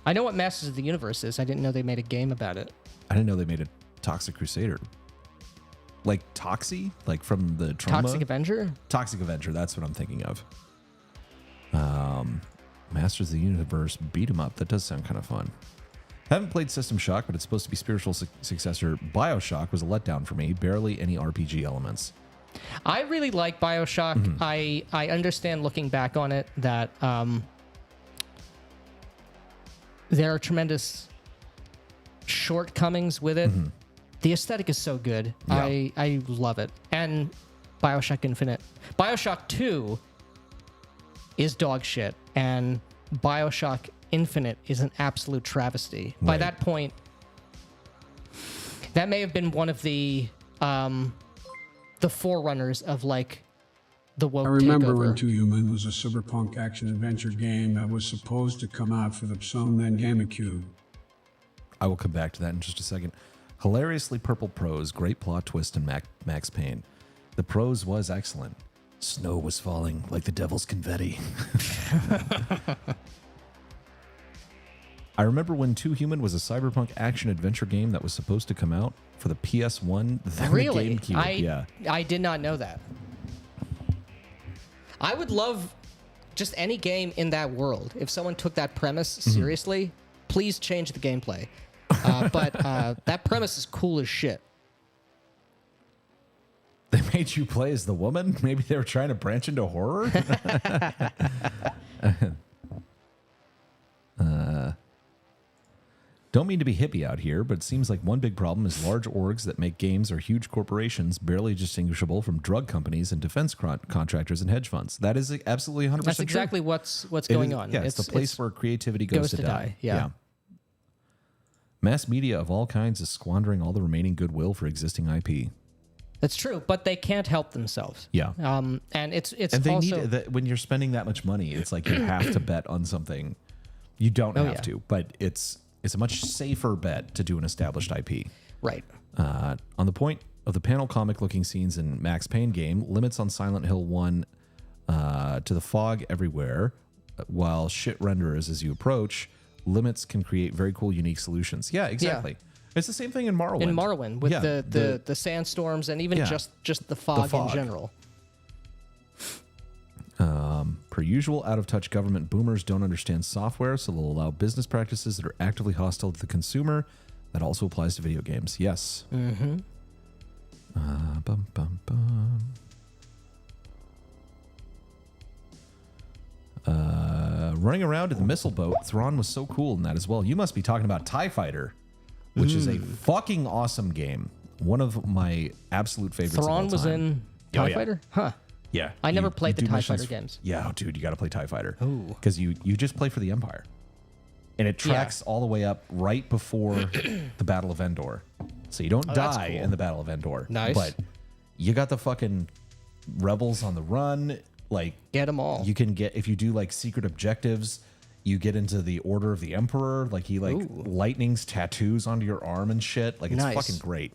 B: I know what Masters of the Universe is. I didn't know they made a game about it.
A: I didn't know they made a Toxic Crusader. Like Toxie? Like from the Trauma?
B: Toxic Avenger?
A: Toxic Avenger, that's what I'm thinking of. Masters of the Universe beat 'em up. That does sound kind of fun. Haven't played System Shock, but it's supposed to be spiritual successor. BioShock was a letdown for me. Barely any RPG elements.
B: I really like BioShock.
A: Mm-hmm.
B: I understand looking back on it that there are tremendous shortcomings with it. The aesthetic is so good.
A: Yeah.
B: I love it. And BioShock Infinite. BioShock 2 is dog shit. And BioShock Infinite is an absolute travesty. By
A: Right.
B: that point, that may have been one of the forerunners of like the woke
D: I remember when
B: takeover.
D: Two Human was a cyberpunk action-adventure game that was supposed to come out for the Sony then GameCube.
A: I will come back to that in just a second. Hilariously purple prose, great plot twist, and Max Payne. The prose was excellent. Snow was falling like the devil's confetti. I remember when Two Human was a cyberpunk action-adventure game that was supposed to come out for the PS1, then
B: Really?
A: the GameCube.
B: I did not know that. I would love just any game in that world. If someone took that premise seriously, please change the gameplay. But that premise is cool as shit.
A: They made you play as the woman? Maybe they were trying to branch into horror? Don't mean to be hippie out here, but it seems like one big problem is large orgs that make games are huge corporations, barely distinguishable from drug companies and defense contractors and hedge funds. That is absolutely 100%
B: That's
A: true.
B: exactly what's
A: It
B: going
A: is-
B: on.
A: Yeah, it's the place where creativity goes to die.
B: Yeah.
A: Mass media of all kinds is squandering all the remaining goodwill for existing IP.
B: That's true, but they can't help themselves.
A: Yeah.
B: And it's
A: And they
B: also
A: need that when you're spending that much money, it's like you have to bet on something. You don't have
B: yeah.
A: to, but it's a much safer bet to do an established IP.
B: right.
A: On the point of the panel comic looking scenes in Max Payne game, limits on Silent Hill 1 to the fog everywhere, while shit renders as you approach, limits can create very cool, unique solutions. Yeah, exactly. It's the same thing in Morrowind.
B: In Morrowind with
A: Yeah,
B: the sandstorms and even
A: Yeah.
B: just the fog
A: fog.
B: in general.
A: Per usual, out-of-touch government boomers don't understand software, so they'll allow business practices that are actively hostile to the consumer. That also applies to video games. Yes. Mm-hmm. Bum, bum, bum. Running around in the missile boat, Thrawn was so cool in that as well. You must be talking about TIE Fighter, which is a fucking awesome game. One of my absolute favorites of all
B: Thrawn was
A: time.
B: in
A: Oh,
B: TIE
A: yeah.
B: Fighter? Huh.
A: Yeah.
B: I never played the
A: do
B: TIE
A: missions
B: Fighter games.
A: Yeah, oh, dude, you got to play TIE Fighter.
B: Ooh.
A: Because you just play for the Empire. And it tracks all the way up right before the Battle of Endor. So you don't
B: that's
A: die
B: cool.
A: in the Battle of Endor.
B: Nice.
A: But you got the fucking rebels on the run. Like,
B: Get them all.
A: you can get, if you do like secret objectives, you get into the Order of the Emperor. Like, he like
B: Ooh.
A: lightnings tattoos onto your arm and shit. Like, it's
B: Nice.
A: fucking great.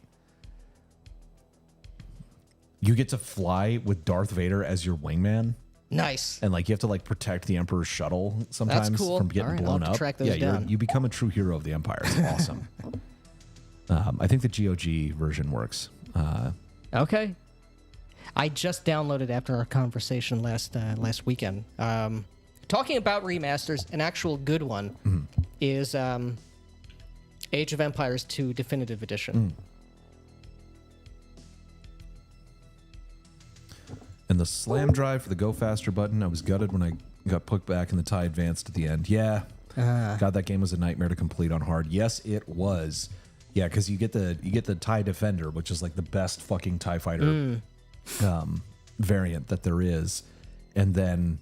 A: You get to fly with Darth Vader as your wingman.
B: Nice.
A: And like you have to like protect the Emperor's shuttle sometimes
B: cool.
A: from getting
B: All right, I'll
A: blown
B: have to
A: up.
B: track those
A: yeah,
B: down.
A: you become a true hero of the Empire. It's awesome. I think the GOG version works.
B: Okay. I just downloaded after our conversation last weekend. Talking about remasters, an actual good one is Age of Empires 2 Definitive Edition.
A: And the slam drive for the go faster button, I was gutted when I got put back in the TIE Advanced at the end. Yeah. God, that game was a nightmare to complete on hard. Yes, it was. Yeah, because you get the TIE Defender, which is like the best fucking TIE fighter variant that there is, and then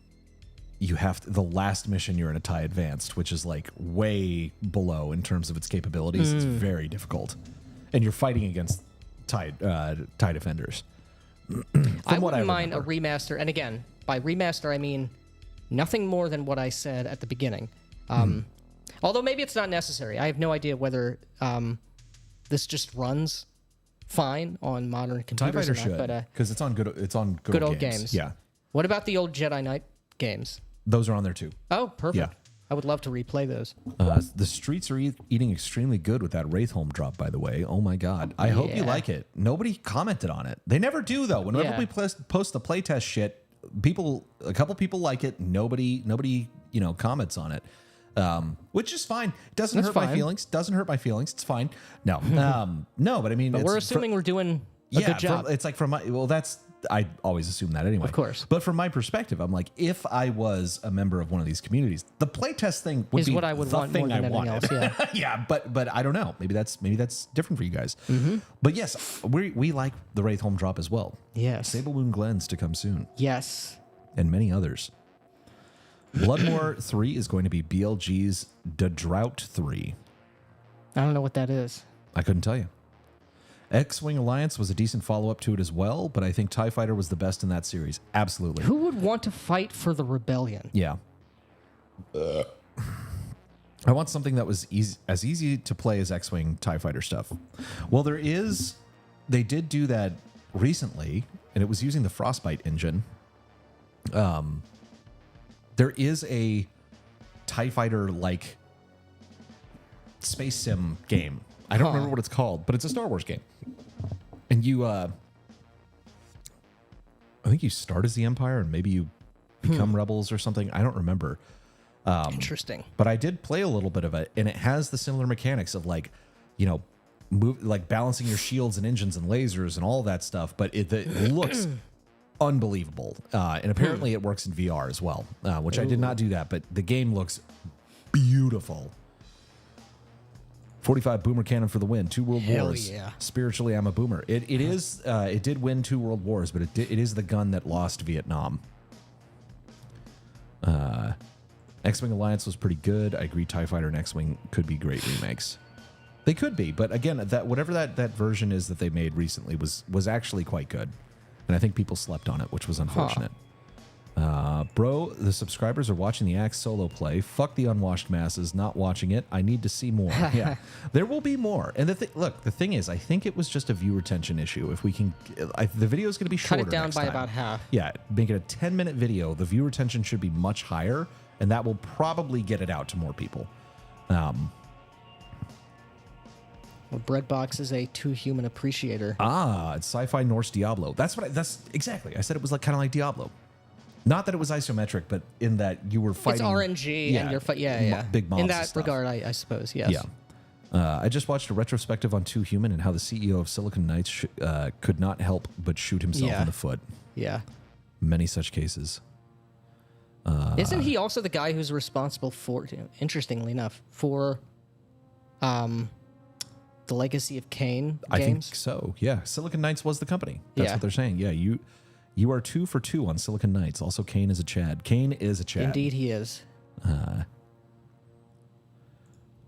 A: you have the last mission. You're in a TIE Advanced, which is like way below in terms of its capabilities. It's very difficult, and you're fighting against TIE Defenders.
B: I wouldn't mind a remaster, and again, by remaster I mean nothing more than what I said at the beginning. Although maybe it's not necessary. I have no idea whether this just runs fine on modern
A: TIE
B: computers
A: Fighter
B: or not.
A: should, because it's on good
B: Good
A: old
B: old games.
A: Yeah,
B: What about the old Jedi Knight games?
A: those are on there too.
B: Oh, perfect.
A: Yeah.
B: I would love to replay those.
A: The streets are eating extremely good with that Wraithholm drop, by the way. Oh my god! I hope you like it. Nobody commented on it. They never do though. Whenever we post the playtest shit, a couple people like it. Nobody, comments on it, which is fine. Doesn't hurt my feelings. Doesn't hurt my feelings. It's fine. No, no. But I mean,
B: we're assuming we're doing a good job.
A: It's like I always assume that anyway.
B: Of course.
A: But from my perspective, I'm like, if I was a member of one of these communities, the playtest thing would
B: Is
A: be
B: what I would
A: the
B: want
A: thing
B: more than
A: I
B: anything
A: wanted.
B: else,
A: Yeah, but I don't know. Maybe that's different for you guys. But yes, we like the Wraithholm drop as well.
B: Yes.
A: Sable Moon Glens to come soon,
B: Yes.
A: and many others. Bloodmore 3 is going to be BLG's The Drought 3.
B: I don't know what that is.
A: I couldn't tell you. X-Wing Alliance was a decent follow-up to it as well, but I think TIE Fighter was the best in that series. Absolutely.
B: Who would want to fight for the rebellion?
A: Yeah. I want something that was as easy to play as X-Wing TIE Fighter stuff. Well, they did do that recently, and it was using the Frostbite engine. There is a TIE Fighter-like space sim game. I don't remember what it's called, but it's a Star Wars game. And you, I think you start as the Empire and maybe you become rebels or something. I don't remember.
B: Interesting.
A: But I did play a little bit of it, and it has the similar mechanics of like balancing your shields and engines and lasers and all that stuff. But it looks unbelievable. And apparently it works in VR as well, which I did not do that, but the game looks beautiful. 45 boomer cannon for the win. 2 world wars.
B: Yeah.
A: Spiritually, I'm a boomer. It did win 2 world wars, but it is the gun that lost Vietnam. X-Wing Alliance was pretty good. I agree. TIE Fighter and X-Wing could be great remakes. They could be, but again, whatever that version is that they made recently was actually quite good, and I think people slept on it, which was unfortunate. Bro, the subscribers are watching the Axe solo play. Fuck the unwashed masses not watching it. I need to see more. Yeah, there will be more. And the thing is, I think it was just a view retention issue. If we can, the video is going to be shorter.
B: Cut it down
A: next
B: by
A: time.
B: about half.
A: Yeah, make it a 10-minute video. The view retention should be much higher, and that will probably get it out to more people.
B: Well, Breadbox is a too human appreciator.
A: It's sci-fi Norse Diablo. That's exactly. I said it was kind of like Diablo. Not that it was isometric, but in that you were fighting.
B: It's RNG and you're fighting. Yeah.
A: Big mobs.
B: In that
A: and stuff.
B: regard, I suppose, yes.
A: Yeah. I just watched a retrospective on Too Human and how the CEO of Silicon Knights could not help but shoot himself in the foot.
B: Yeah.
A: Many such cases.
B: Isn't he also the guy who's responsible for, interestingly enough, for the Legacy of Kain games?
A: I think so. Yeah. Silicon Knights was the company. That's what they're saying. Yeah. You are 2 for 2 on Silicon Knights. Also, Kain is a Chad. Kain is a Chad.
B: Indeed, he is.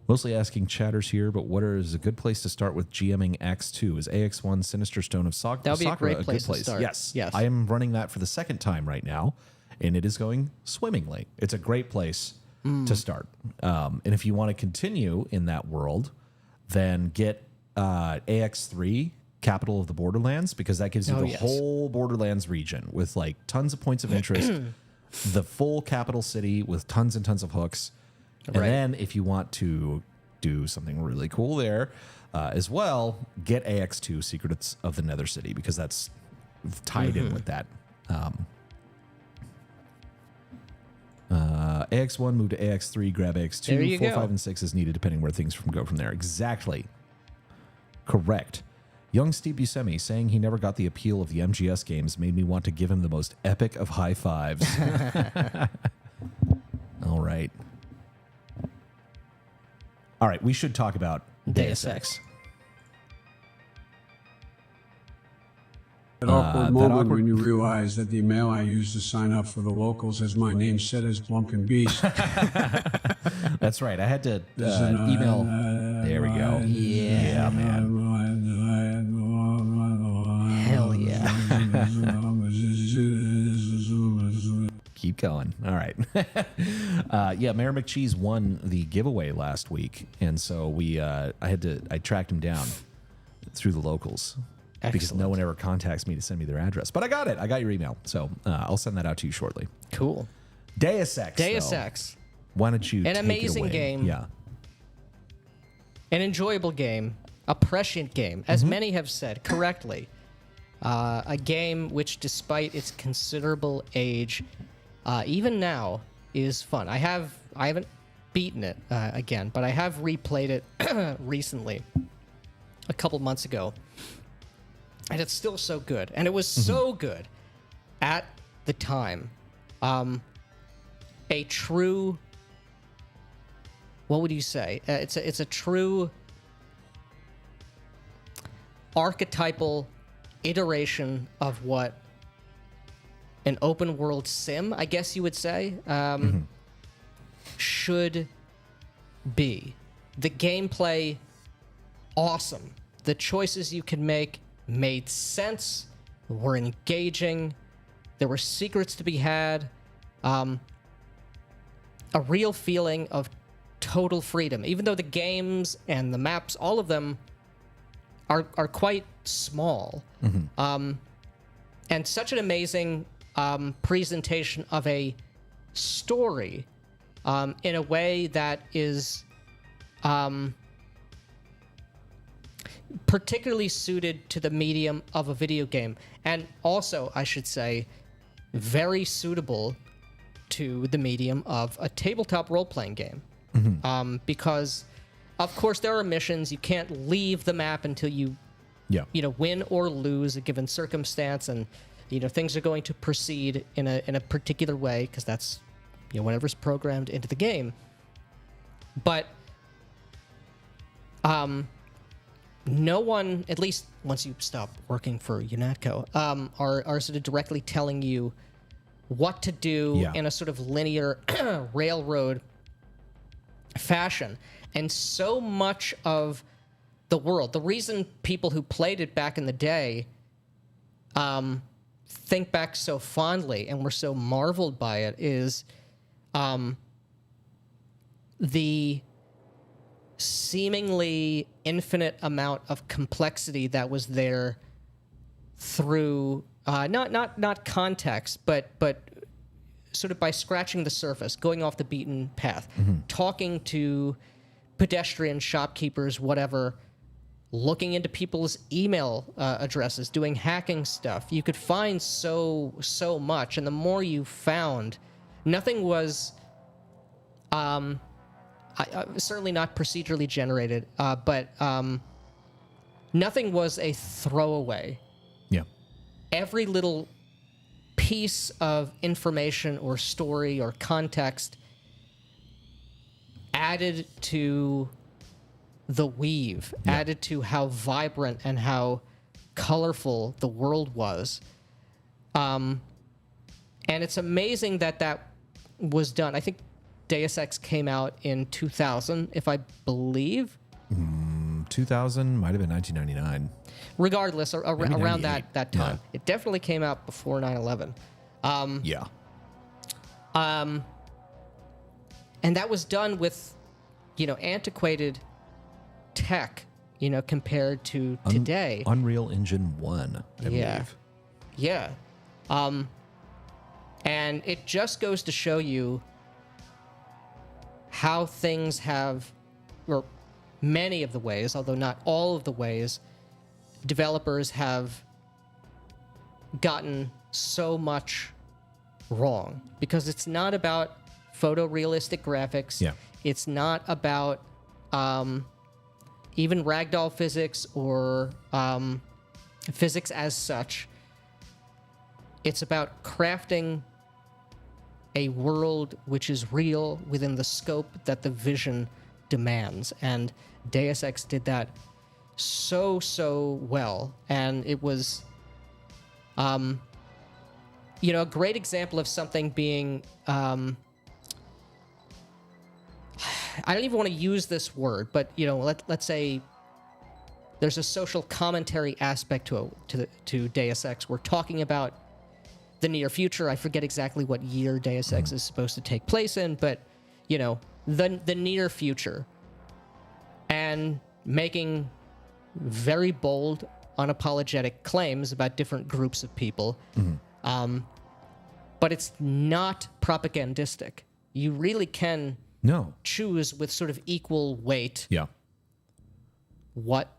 A: Mostly asking chatters here, but what is a good place to start with GMing X2? Is AX1 Sinister Stone of Sakura
B: That would be a great place to start.
A: Yes.
B: Yes.
A: I am running that for the second time right now, and it is going swimmingly. It's a great place to start. And if you want to continue in that world, then get AX3, Capital of the Borderlands, because that gives you the whole Borderlands region with like tons of points of interest, the full capital city with tons and tons of hooks. And then if you want to do something really cool there as well, get AX2, Secrets of the Nether City, because that's tied in with that. AX1, move to AX3, grab AX2. 4, 5, and 6 is needed depending where things go from there. Exactly. Correct. Young Steve Buscemi saying he never got the appeal of the MGS games made me want to give him the most epic of high fives. All right. All right, we should talk about
B: Deus
A: Deus
B: Ex.
A: Ex.
D: That awkward
A: that
D: moment
A: awkward-
D: when you realize that the email I used to sign up for the locals has my name set as Blumpkin Beast.
A: That's right. I had to email. There we go. Yeah, man.
B: Hell yeah.
A: Keep going. All right. Yeah, Mayor McCheese won the giveaway last week, and so I tracked him down through the locals. Because
B: Excellent.
A: no one ever contacts me to send me their address. But I got it. I got your email. So I'll send that out to you shortly.
B: Cool.
A: Deus Ex.
B: Deus
A: though.
B: Ex.
A: Why don't you
B: An
A: take it
B: amazing
A: away?
B: game.
A: Yeah.
B: An enjoyable game. A prescient game, as many have said correctly. A game which, despite its considerable age, even now is fun. I haven't beaten it again, but I have replayed it recently, a couple months ago. And it's still so good. And it was so good at the time. A true... What would you say? It's a true archetypal iteration of what an open world sim, I guess you would say, should be. The gameplay, awesome. The choices you can make made sense, were engaging, there were secrets to be had, a real feeling of total freedom, even though the games and the maps, all of them are quite small. And such an amazing presentation of a story in a way that is particularly suited to the medium of a video game, and also, I should say, very suitable to the medium of a tabletop role-playing game. Because, of course, there are missions. You can't leave the map until you win or lose a given circumstance, and things are going to proceed in a particular way because that's whatever's programmed into the game. But no one, at least once you stop working for UNATCO, are sort of directly telling you what to do in a sort of linear railroad fashion. And so much of the world, the reason people who played it back in the day think back so fondly and were so marveled by it is the seemingly infinite amount of complexity that was there through not context, but sort of by scratching the surface, going off the beaten path, talking to pedestrians, shopkeepers, whatever, looking into people's email addresses, doing hacking stuff. You could find so much, and the more you found, nothing was certainly not procedurally generated, but nothing was a throwaway.
A: Yeah.
B: Every little piece of information or story or context added to the weave, added to how vibrant and how colorful the world was. And it's amazing that was done. I think Deus Ex came out in 2000, if I believe.
A: 2000, might have been 1999.
B: Regardless, around
A: 98.
B: that time.
A: Yeah.
B: It definitely came out before 9/11.
A: Yeah.
B: And that was done with, antiquated tech, compared to today.
A: Unreal Engine 1, I
B: Yeah.
A: believe.
B: Yeah. And it just goes to show you how things have, or many of the ways, although not all of the ways, developers have gotten so much wrong. Because it's not about photorealistic graphics.
A: Yeah.
B: It's not about even ragdoll physics or physics as such. It's about crafting a world which is real within the scope that the vision demands, and Deus Ex did that so well, and it was a great example of something being I don't even want to use this word, but let's say there's a social commentary aspect to Deus Ex. We're talking about the near future. I forget exactly what year Deus Ex is supposed to take place in, but the near future, and making very bold, unapologetic claims about different groups of people. But it's not propagandistic. You really can choose with sort of equal weight what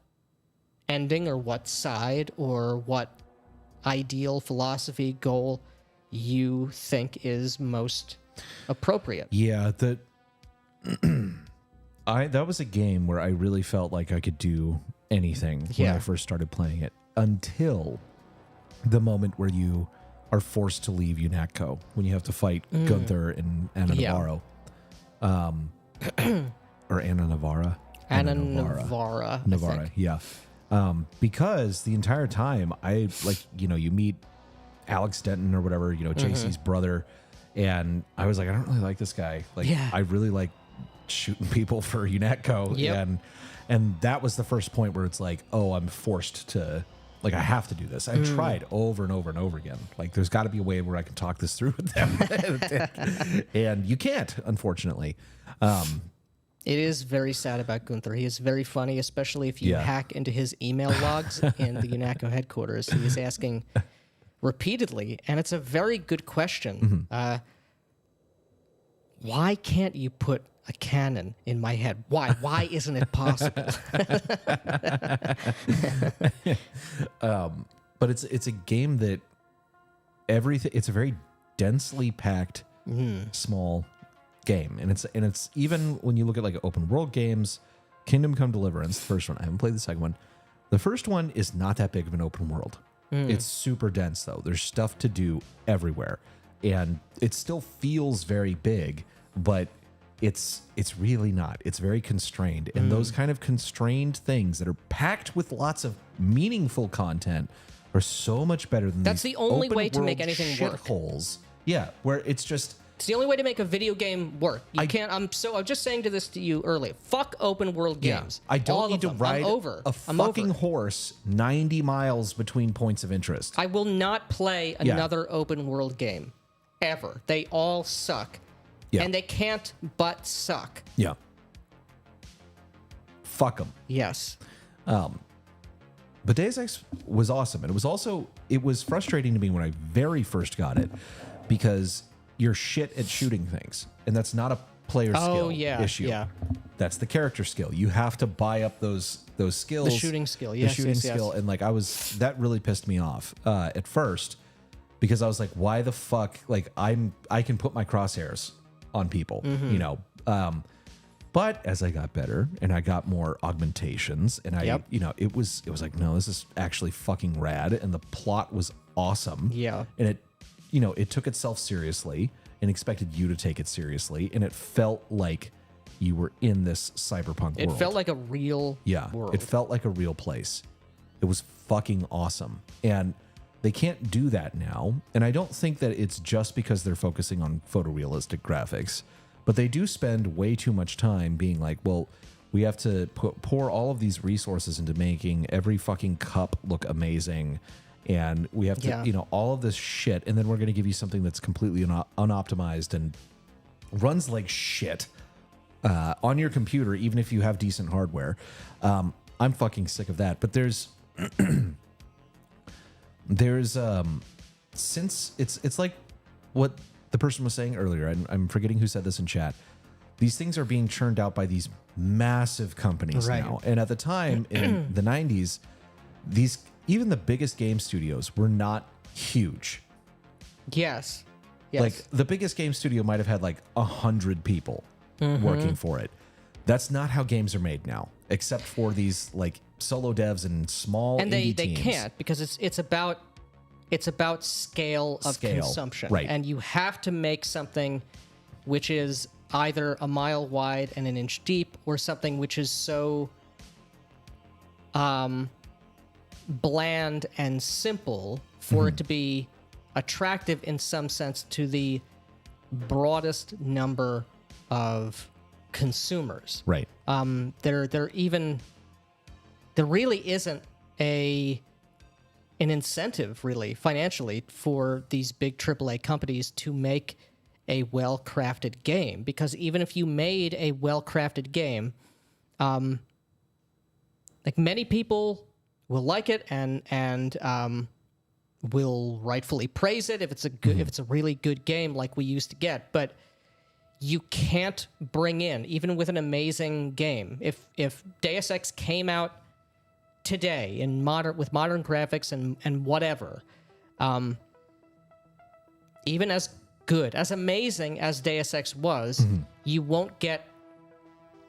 B: ending or what side or what ideal philosophy goal you think is most appropriate.
A: Yeah, that was a game where I really felt like I could do anything when I first started playing it, until the moment where you are forced to leave UNATCO, when you have to fight Gunther and Anna Navarro. Or Anna Navarra.
B: Anna Navarra.
A: Navarra, yeah. Because the entire time you meet Alex Denton or whatever, JC's brother, and I was like, I don't really like this guy. I really like shooting people for UNATCO. And that was the first point where it's like, oh, I'm forced to, I have to do this. I tried over and over and over again. There's got to be a way where I can talk this through with them. And you can't, unfortunately.
B: It is very sad about Gunther. He is very funny, especially if you hack into his email logs in the UNATCO headquarters. He is asking repeatedly, and it's a very good question. Why can't you put a cannon in my head? Why? Why isn't it possible?
A: But it's a game that it's a very densely packed small game, and it's even when you look at open world games, Kingdom Come Deliverance, the first one. I haven't played the second one. The first one is not that big of an open world. It's super dense though. There's stuff to do everywhere, and it still feels very big, but it's really not. It's very constrained, and those kind of constrained things that are packed with lots of meaningful content are so much better than
B: that's
A: these
B: the only way to
A: open
B: make
A: world
B: anything work.
A: Shitholes. Yeah, where it's just.
B: It's the only way to make a video game work. You can't. I'm just saying to this to you earlier. Fuck open world games.
A: I don't
B: All
A: need
B: of
A: to
B: them.
A: ride
B: I'm
A: fucking
B: over.
A: horse 90 miles between points of interest.
B: I will not play another open world game ever. They all suck.
A: Yeah.
B: And they can't but suck.
A: Yeah. Fuck them.
B: Yes.
A: But Deus Ex was awesome. And it was frustrating to me when I very first got it, because you're shit at shooting things. And that's not a player skill issue.
B: Yeah.
A: That's the character skill. You have to buy up those skills.
B: The shooting skill, yes.
A: The shooting skill. And that really pissed me off at first, because I was like, why the fuck? I can put my crosshairs on people, but as I got better and I got more augmentations, and it was like, no, this is actually fucking rad, and the plot was awesome.
B: Yeah.
A: And it took itself seriously and expected you to take it seriously, and it felt like you were in this cyberpunk world.
B: It felt like a real world.
A: It felt like a real place. It was fucking awesome. And they can't do that now. And I don't think that it's just because they're focusing on photorealistic graphics, but they do spend way too much time being like, well, we have to pour all of these resources into making every fucking cup look amazing. And we have to, all of this shit. And then we're going to give you something that's completely unoptimized and runs like shit on your computer, even if you have decent hardware. I'm fucking sick of that. But there's since it's like what the person was saying earlier, and I'm forgetting who said this in chat. These things are being churned out by these massive companies now. And at the time in the 90s, even the biggest game studios were not huge.
B: Yes.
A: The biggest game studio might have had 100 people working for it. That's not how games are made now, except for these solo devs and small
B: and
A: indie
B: they
A: teams.
B: can't, because it's about scale of consumption,
A: right?
B: And you have to make something which is either a mile wide and an inch deep, or something which is so bland and simple for it to be attractive in some sense to the broadest number of consumers.
A: Right.
B: There really isn't an incentive really financially for these big AAA companies to make a well-crafted game, because even if you made a well-crafted game, like many people will like it and will rightfully praise it if it's a good if it's a really good game like we used to get, but you can't bring in, even with an amazing game, if Deus Ex came out today in with modern graphics and whatever, even as good, as amazing as Deus Ex was, you won't get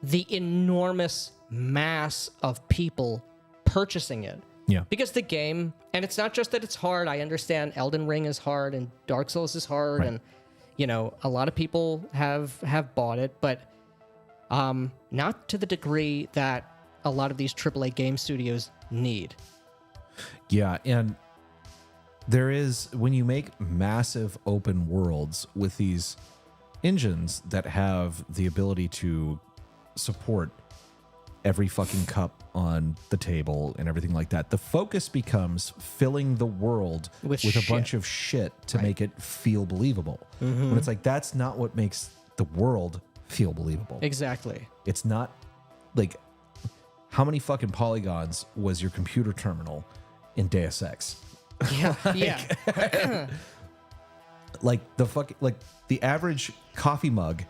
B: the enormous mass of people purchasing it.
A: Yeah.
B: Because the game, and it's not just that it's hard. I understand Elden Ring is hard and Dark Souls is hard,
A: Right.
B: and you know, a lot of people have bought it, but not to the degree that a lot of these AAA game studios need.
A: Yeah, and there is, when you make massive open worlds with these engines that have the ability to support every fucking cup on the table and everything like that, the focus becomes filling the world
B: With
A: a
B: shit.
A: bunch of shit to make it feel believable. When it's like, that's not what makes the world feel believable.
B: Exactly.
A: It's not like, how many fucking polygons was your computer terminal in Deus Ex?
B: Yeah. Yeah.
A: Like the average coffee mug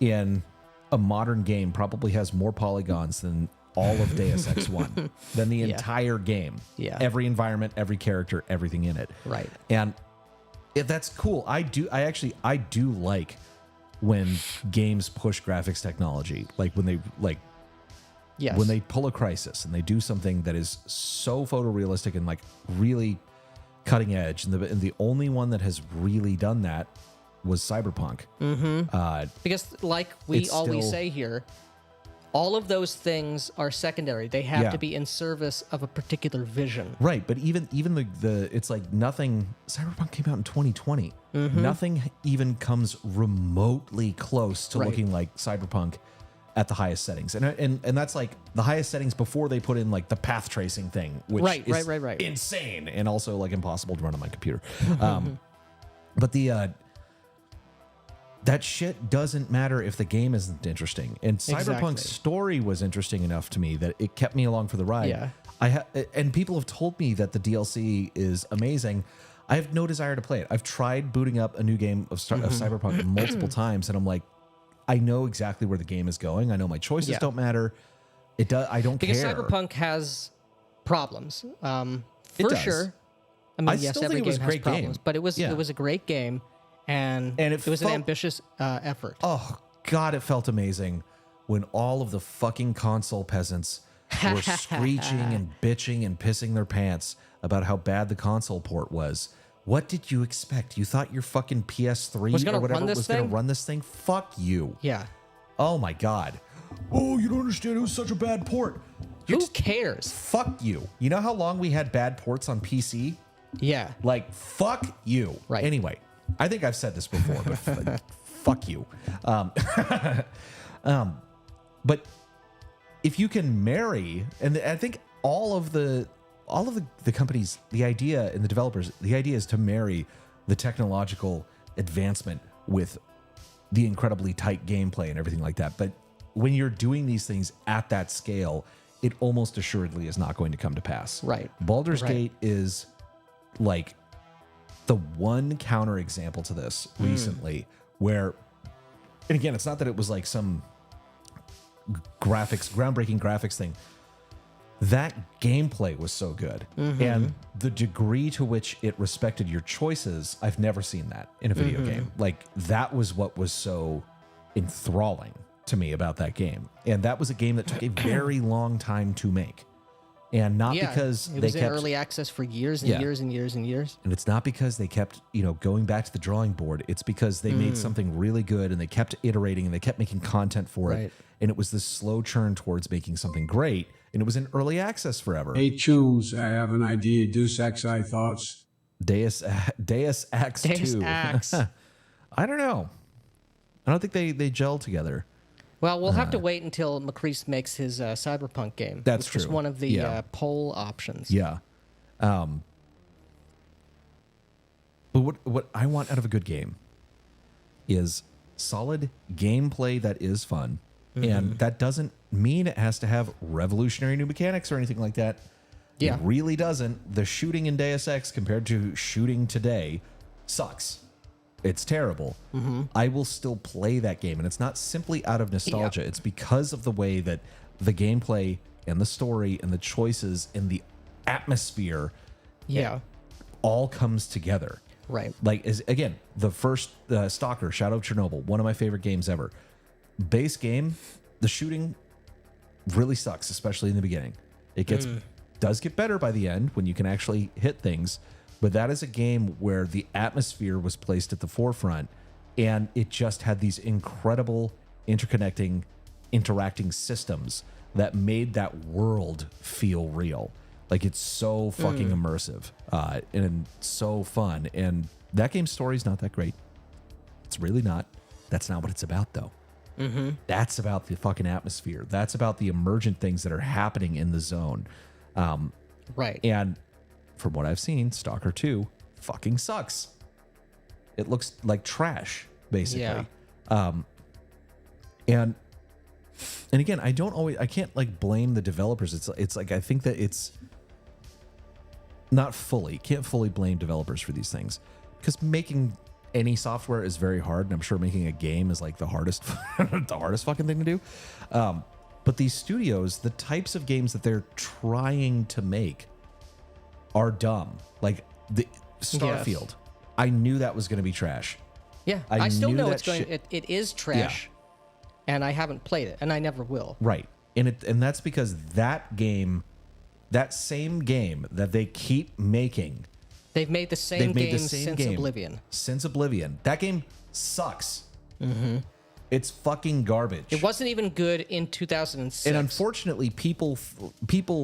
A: in a modern game probably has more polygons than all of Deus Ex 1, than the entire game.
B: Yeah.
A: Every environment, every character, everything in it.
B: Right.
A: And that's cool. I do like when games push graphics technology, like when they
B: Yes.
A: when they pull a Crisis and they do something that is so photorealistic and like really cutting edge, and the only one that has really done that was Cyberpunk.
B: Because like we
A: It's
B: always
A: still-
B: say here, all of those things are secondary. They have
A: Yeah.
B: to be in service of a particular vision.
A: Right, but even the it's like nothing. Cyberpunk came out in 2020. Nothing even comes remotely close to
B: Right.
A: looking like Cyberpunk at the highest settings, and that's like the highest settings before they put in like the path tracing thing, which
B: Right,
A: is
B: right.
A: insane and also like impossible to run on my computer. But that shit doesn't matter if the game isn't interesting. And Cyberpunk's
B: Exactly.
A: story was interesting enough to me that it kept me along for the ride.
B: Yeah.
A: And people have told me that the DLC is amazing. I have no desire to play it. I've tried booting up a new game of Cyberpunk multiple times, and I'm like, I know exactly where the game is going. I know my choices
B: Yeah.
A: don't matter. It does. I don't
B: Because
A: care.
B: Cyberpunk has problems.
A: It
B: For
A: does.
B: sure. I mean,
A: I
B: yes,
A: still
B: every
A: think it was
B: game
A: a
B: has
A: great game.
B: problems, but it was
A: Yeah.
B: a great game, and
A: it
B: it was an
A: felt-
B: ambitious effort.
A: Oh, God, it felt amazing when all of the fucking console peasants were screeching and bitching and pissing their pants about how bad the console port was. What did you expect? You thought your fucking PS3
B: Was gonna
A: or whatever
B: run this
A: was going to
B: thing?
A: run this thing? Fuck you.
B: Yeah.
A: Oh, my God. Oh, you don't understand. It was such a bad port.
B: Who cares?
A: Fuck you. You know how long we had bad ports on PC?
B: Yeah.
A: Like, fuck you.
B: Right.
A: Anyway, I think I've said this before, but like, fuck you. But if you can marry, and I think all of the companies, the idea and the developers, the idea is to marry the technological advancement with the incredibly tight gameplay and everything like that. But when you're doing these things at that scale, it almost assuredly is not going to come to pass.
B: Right.
A: Baldur's
B: Right.
A: Gate is like the one counter example to this recently where, and again, it's not that it was like some groundbreaking graphics thing. That gameplay was so good. And the degree to which it respected your choices, I've never seen that in a video game. Like, that was what was so enthralling to me about that game. And that was a game that took a very long time to make. And not
B: Yeah,
A: because
B: it
A: they
B: was in
A: kept
B: early access for years and
A: Yeah.
B: years and years and years.
A: and it's not because they kept, going back to the drawing board. It's because they made something really good and they kept iterating and they kept making content for
B: Right.
A: it. And it was this slow churn towards making something great. And it was in early access forever.
D: Hey, Tunes, I have an idea. Deus Ex thoughts.
A: Deus Ex 2.
B: Deus Ex.
A: I don't know. I don't think they gel together.
B: Well, we'll have to wait until Macrease makes his Cyberpunk game.
A: That's
B: which was
A: true.
B: one of the
A: Yeah.
B: poll options.
A: Yeah. But what I want out of a good game is solid gameplay that is fun. And that doesn't mean it has to have revolutionary new mechanics or anything like that.
B: Yeah.
A: It really doesn't. The shooting in Deus Ex compared to shooting today sucks. It's terrible. I will still play that game. And it's not simply out of nostalgia.
B: Yeah.
A: It's because of the way that the gameplay and the story and the choices and the atmosphere
B: Yeah.
A: all comes together.
B: Right.
A: Like, again, the first Stalker, Shadow of Chernobyl, one of my favorite games ever. Base game, the shooting really sucks, especially in the beginning. It does get better by the end when you can actually hit things, but that is a game where the atmosphere was placed at the forefront, and it just had these incredible interconnecting, interacting systems that made that world feel real. Like, it's so fucking immersive and so fun. And that game's story's not that great. It's really not. That's not what it's about, though. That's about the fucking atmosphere. That's about the emergent things that are happening in the zone.
B: Right.
A: And from what I've seen, Stalker 2 fucking sucks. It looks like trash, basically.
B: Yeah.
A: And again, I can't like blame the developers. It's like I think that it's can't fully blame developers for these things, because making any software is very hard, and I'm sure making a game is like the hardest fucking thing to do. But these studios, the types of games that they're trying to make are dumb. Like the Starfield, I knew that was going to be trash.
B: Yeah.
A: I
B: I still
A: knew
B: know
A: that
B: it's going.
A: shit-
B: It is trash, and I haven't played it, and I never will.
A: Right. And that's because that same game that they keep making,
B: They've made the same
A: they've made
B: game
A: the same
B: since
A: game
B: Oblivion.
A: Since Oblivion. That game sucks. It's fucking garbage.
B: It wasn't even good in 2006.
A: And unfortunately, people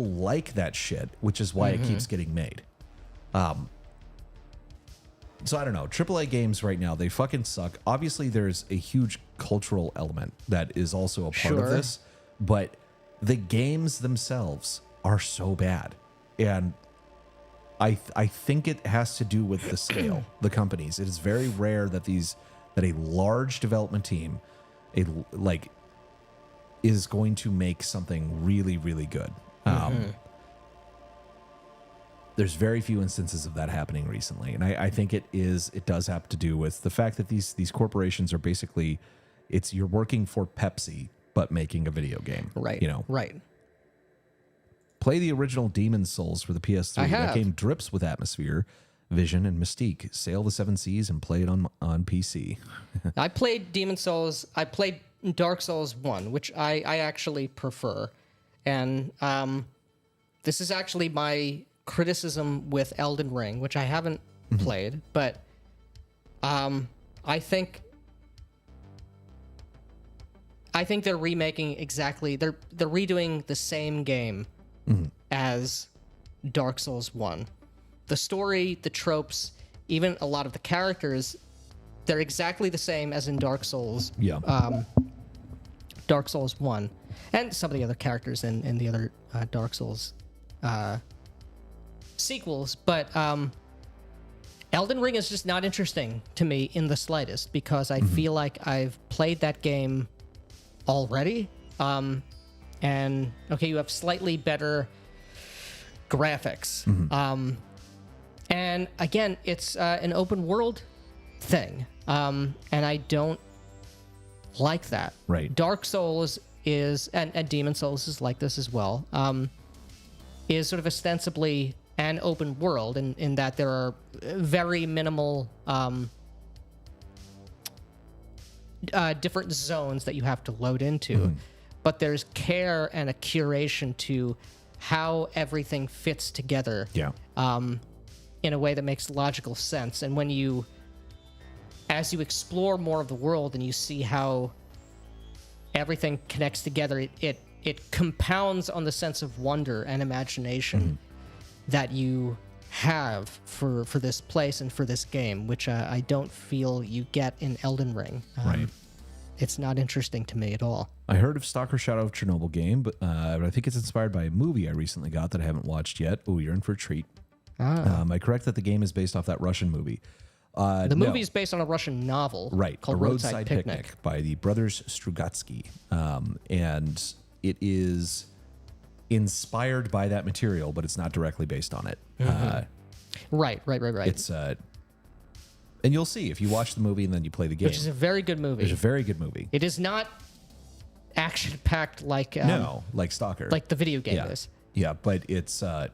A: like that shit, which is why it keeps getting made. So I don't know. AAA games right now, they fucking suck. Obviously, there's a huge cultural element that is also a part of
B: Sure.
A: this, but the games themselves are so bad. And I think it has to do with the scale, the companies. It is very rare that a large development team is going to make something really, really good. There's very few instances of that happening recently, and I think it does have to do with the fact that these corporations are basically, you're working for Pepsi but making a video game,
B: right. Right.
A: Play the original Demon's Souls for the PS3.
B: I
A: That
B: have.
A: game drips with atmosphere, vision, and mystique. Sail the seven seas and play it on PC.
B: I played Demon's Souls. I played Dark Souls 1, which I actually prefer. And this is actually my criticism with Elden Ring, which I haven't played, but I think they're remaking they're redoing the same game as Dark Souls 1. The story, the tropes, even a lot of the characters, they're exactly the same as in Dark Souls.
A: Yeah.
B: Dark Souls 1. And some of the other characters in the other Dark Souls sequels. But Elden Ring is just not interesting to me in the slightest, because I feel like I've played that game already. And okay, you have slightly better graphics. And again, it's an open world thing. And I don't like that.
A: Right.
B: Dark Souls is, and Demon Souls is like this as well, is sort of ostensibly an open world in that there are very minimal different zones that you have to load into. But there's care and a curation to how everything fits together.
A: Yeah.
B: In a way that makes logical sense. And when you, as you explore more of the world and you see how everything connects together, it compounds on the sense of wonder and imagination that you have for this place and for this game, which I don't feel you get in Elden Ring.
A: Right.
B: It's not interesting to me at all.
A: I heard of Stalker Shadow of Chernobyl game, but I think it's inspired by a movie I recently got that I haven't watched yet. Oh, you're in for a treat. Am I correct that the game is based off that Russian movie?
B: The movie is based on a Russian novel,
A: right?
B: called
A: A Roadside Picnic by the brothers Strugatsky, and it is inspired by that material, but it's not directly based on it.
B: Right.
A: It's and you'll see if you watch the movie and then you play the game,
B: Which is a very good movie.
A: It's a very good movie.
B: It is not action-packed like
A: like Stalker,
B: like the video game is.
A: Yeah, but it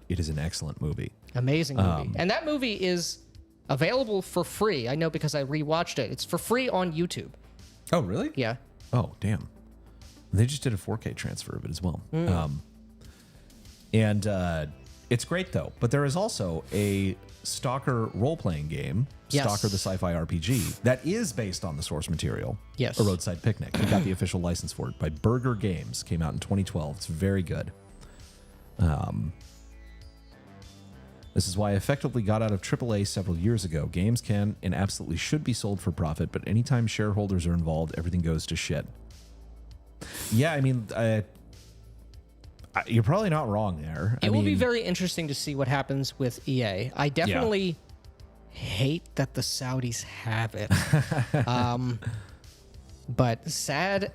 A: is an excellent movie.
B: Amazing movie. And that movie is available for free. I know because I rewatched it. It's for free on YouTube.
A: Oh, really?
B: Yeah.
A: Oh, damn. They just did a 4K transfer of it as well. And it's great, though. But there is also a Stalker role-playing game,
B: Yes.
A: Stalker the Sci-Fi RPG, that is based on the source material.
B: Yes.
A: A Roadside Picnic. We got the official license for it by Burger Games. Came out in 2012. It's very good. This is why I effectively got out of AAA several years ago. Games can and absolutely should be sold for profit, but anytime shareholders are involved, everything goes to shit. Yeah, I mean, you're probably not wrong there.
B: It will be very interesting to see what happens with EA. I definitely hate that the Saudis have it. But sad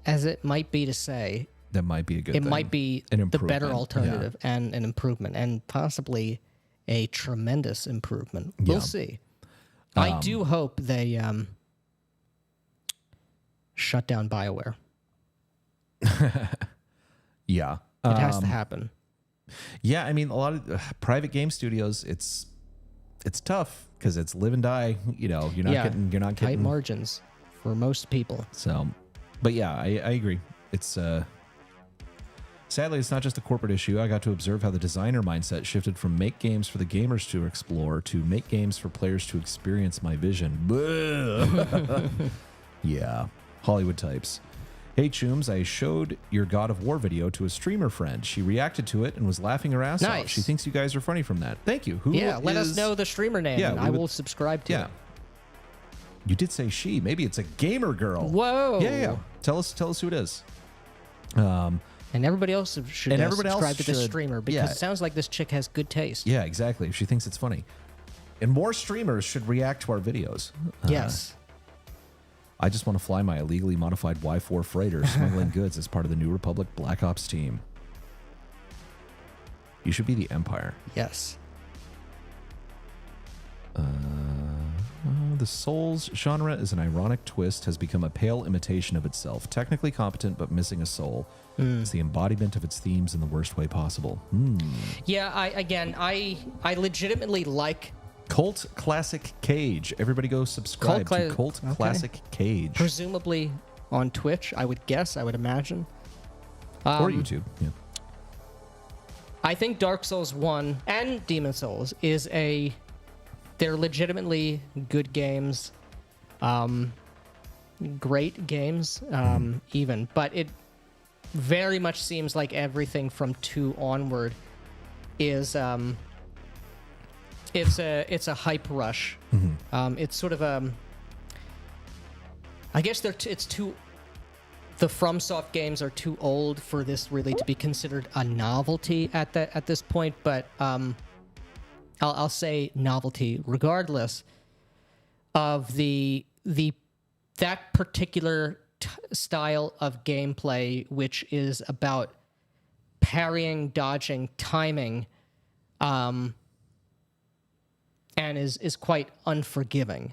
B: as it might be to say,
A: that might be a good
B: it
A: thing.
B: might be
A: An
B: the better
A: improvement,
B: alternative and an improvement, and possibly a tremendous improvement. We'll see. I do hope they shut down BioWare.
A: Yeah.
B: It has to happen.
A: Yeah, I mean, a lot of private game studios, it's tough because it's live and die. You know, you're not getting
B: tight margins for most people.
A: So, but yeah, I agree. It's sadly, it's not just a corporate issue. I got to observe how the designer mindset shifted from make games for the gamers to explore to make games for players to experience my vision. Yeah, Hollywood types. Hey, Chooms, I showed your God of War video to a streamer friend. She reacted to it and was laughing her ass off. She thinks you guys are funny from that. Thank you.
B: Let us know the streamer name, and I will subscribe to it.
A: You did say she. Maybe it's a gamer girl.
B: Whoa.
A: Yeah. Tell us who it is.
B: And everybody else should subscribe to this streamer because it sounds like this chick has good taste.
A: Yeah, exactly. She thinks it's funny. And more streamers should react to our videos.
B: Yes.
A: I just want to fly my illegally modified Y4 freighter smuggling goods as part of the New Republic Black Ops team. You should be the Empire.
B: Yes.
A: The Souls genre is an ironic twist, has become a pale imitation of itself. Technically competent, but missing a soul. It's the embodiment of its themes in the worst way possible.
B: Yeah, I legitimately like
A: Cult Classic Cage. Everybody go subscribe to Cult Classic Cage.
B: Presumably on Twitch, I would guess, I would imagine.
A: Or YouTube, yeah.
B: I think Dark Souls 1 and Demon Souls they're legitimately good games. Great games, even. But it very much seems like everything from 2 onward is it's a hype rush. It's sort of I guess it's too. The FromSoft games are too old for this really to be considered a novelty at this point. But I'll say novelty regardless of that particular style of gameplay, which is about parrying, dodging, timing. And is quite unforgiving.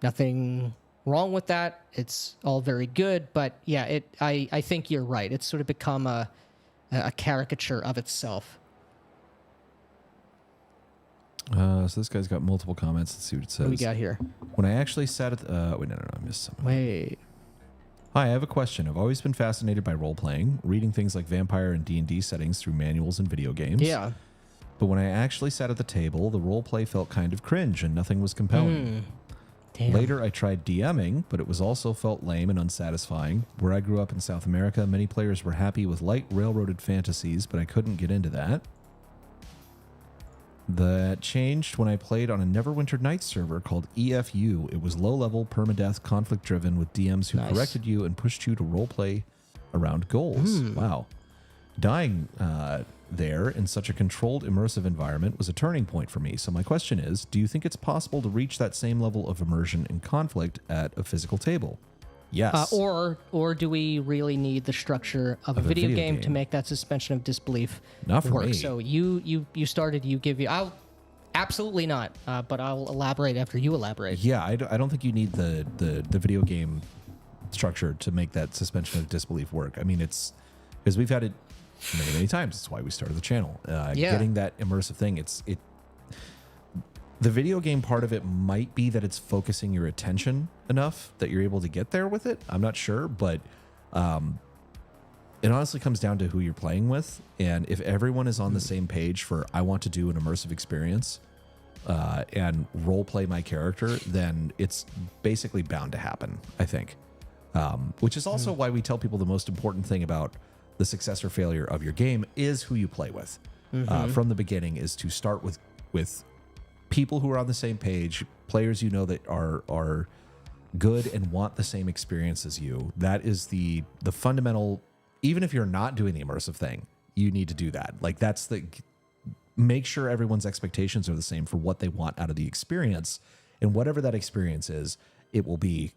B: Nothing wrong with that. It's all very good, but yeah, I think you're right. It's sort of become a caricature of itself.
A: So this guy's got multiple comments. Let's see what it says.
B: What do we got here?
A: When I actually sat at the... wait, no, I missed something.
B: Wait.
A: Hi, I have a question. I've always been fascinated by role-playing, reading things like vampire and D&D settings through manuals and video games.
B: Yeah.
A: But when I actually sat at the table, the roleplay felt kind of cringe and nothing was compelling.
B: Damn.
A: Later, I tried DMing, but it was also felt lame and unsatisfying. Where I grew up in South America, many players were happy with light railroaded fantasies, but I couldn't get into that. That changed when I played on a Neverwinter Nights server called EFU. It was low-level, permadeath, conflict-driven with DMs who corrected you and pushed you to roleplay around goals. Wow. Dying there in such a controlled, immersive environment was a turning point for me. So my question is, do you think it's possible to reach that same level of immersion and conflict at a physical table? Yes.
B: Or do we really need the structure of a video game to make that suspension of disbelief
A: Not for
B: work?
A: me.
B: So you started, I'll absolutely not, but I'll elaborate after you elaborate.
A: Yeah, I don't think you need the video game structure to make that suspension of disbelief work. I mean, it's because we've had it many times. That's why we started the channel. Getting that immersive thing, the video game part of it might be that it's focusing your attention enough that you're able to get there with it. I'm not sure, but it honestly comes down to who you're playing with. And if everyone is on the same page for, I want to do an immersive experience and role play my character, then it's basically bound to happen, I think. Which is also why we tell people the most important thing about the success or failure of your game is who you play with. From the beginning is to start with people who are on the same page, players you know that are good and want the same experience as you. That is the fundamental. Even if you're not doing the immersive thing, you need to do that. Like make sure everyone's expectations are the same for what they want out of the experience, and whatever that experience is, it will be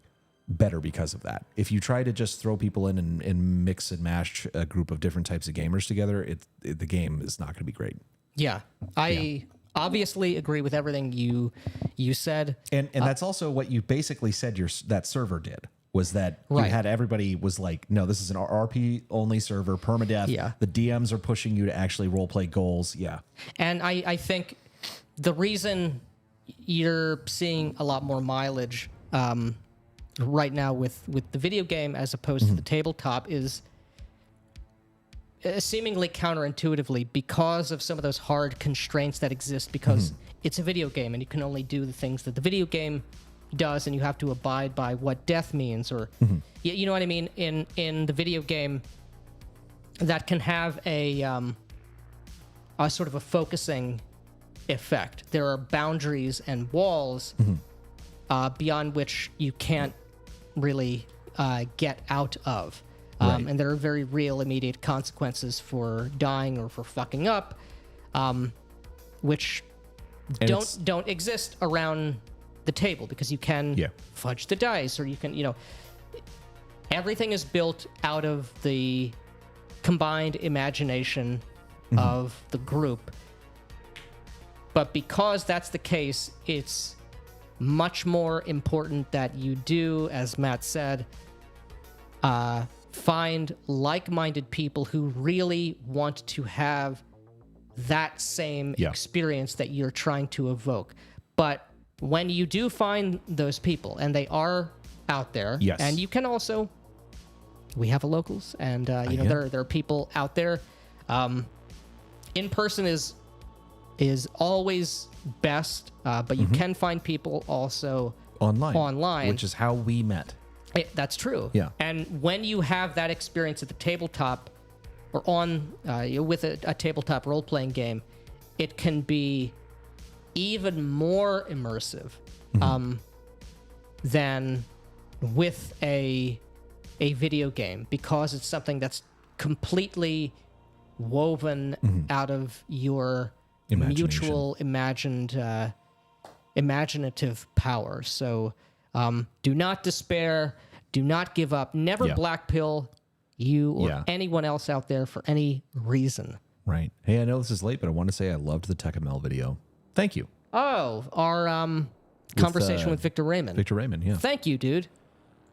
A: better because of that. If you try to just throw people in and mix and mash a group of different types of gamers together, the game is not going to be great.
B: Yeah, I obviously agree with everything you said,
A: and that's also what you basically said that server did, was that you
B: Right.
A: had everybody was like, no, this is an RP only server, permadeath.
B: Yeah.
A: The DMs are pushing you to actually role play goals. Yeah.
B: and I think the reason you're seeing a lot more mileage right now with the video game as opposed to the tabletop is seemingly counterintuitively because of some of those hard constraints that exist, because it's a video game and you can only do the things that the video game does, and you have to abide by what death means, or you know what I mean. In the video game, that can have a sort of a focusing effect. There are boundaries and walls beyond which you can't really get out of.
A: Right.
B: And there are very real immediate consequences for dying or for fucking up, which
A: And
B: don't exist around the table, because you can fudge the dice, or you can, everything is built out of the combined imagination of the group. But because that's the case, it's much more important that you do, as Matt said, find like-minded people who really want to have that same experience that you're trying to evoke. But when you do find those people, and they are out there, and you can also, we have a locals, and there are people out there. In person is always best, but you can find people also online,
A: which is how we met.
B: That's true.
A: Yeah.
B: And when you have that experience at the tabletop, or on with a tabletop role-playing game, it can be even more immersive than with a video game, because it's something that's completely woven out of your mutual imaginative power. So do not despair, do not give up, never black pill you or anyone else out there for any reason.
A: Right. Hey, I know this is late, but I want to say I loved the Tekkamel video. Thank you.
B: Oh, our conversation with Victor Raymond.
A: Victor Raymond, yeah.
B: Thank you, dude.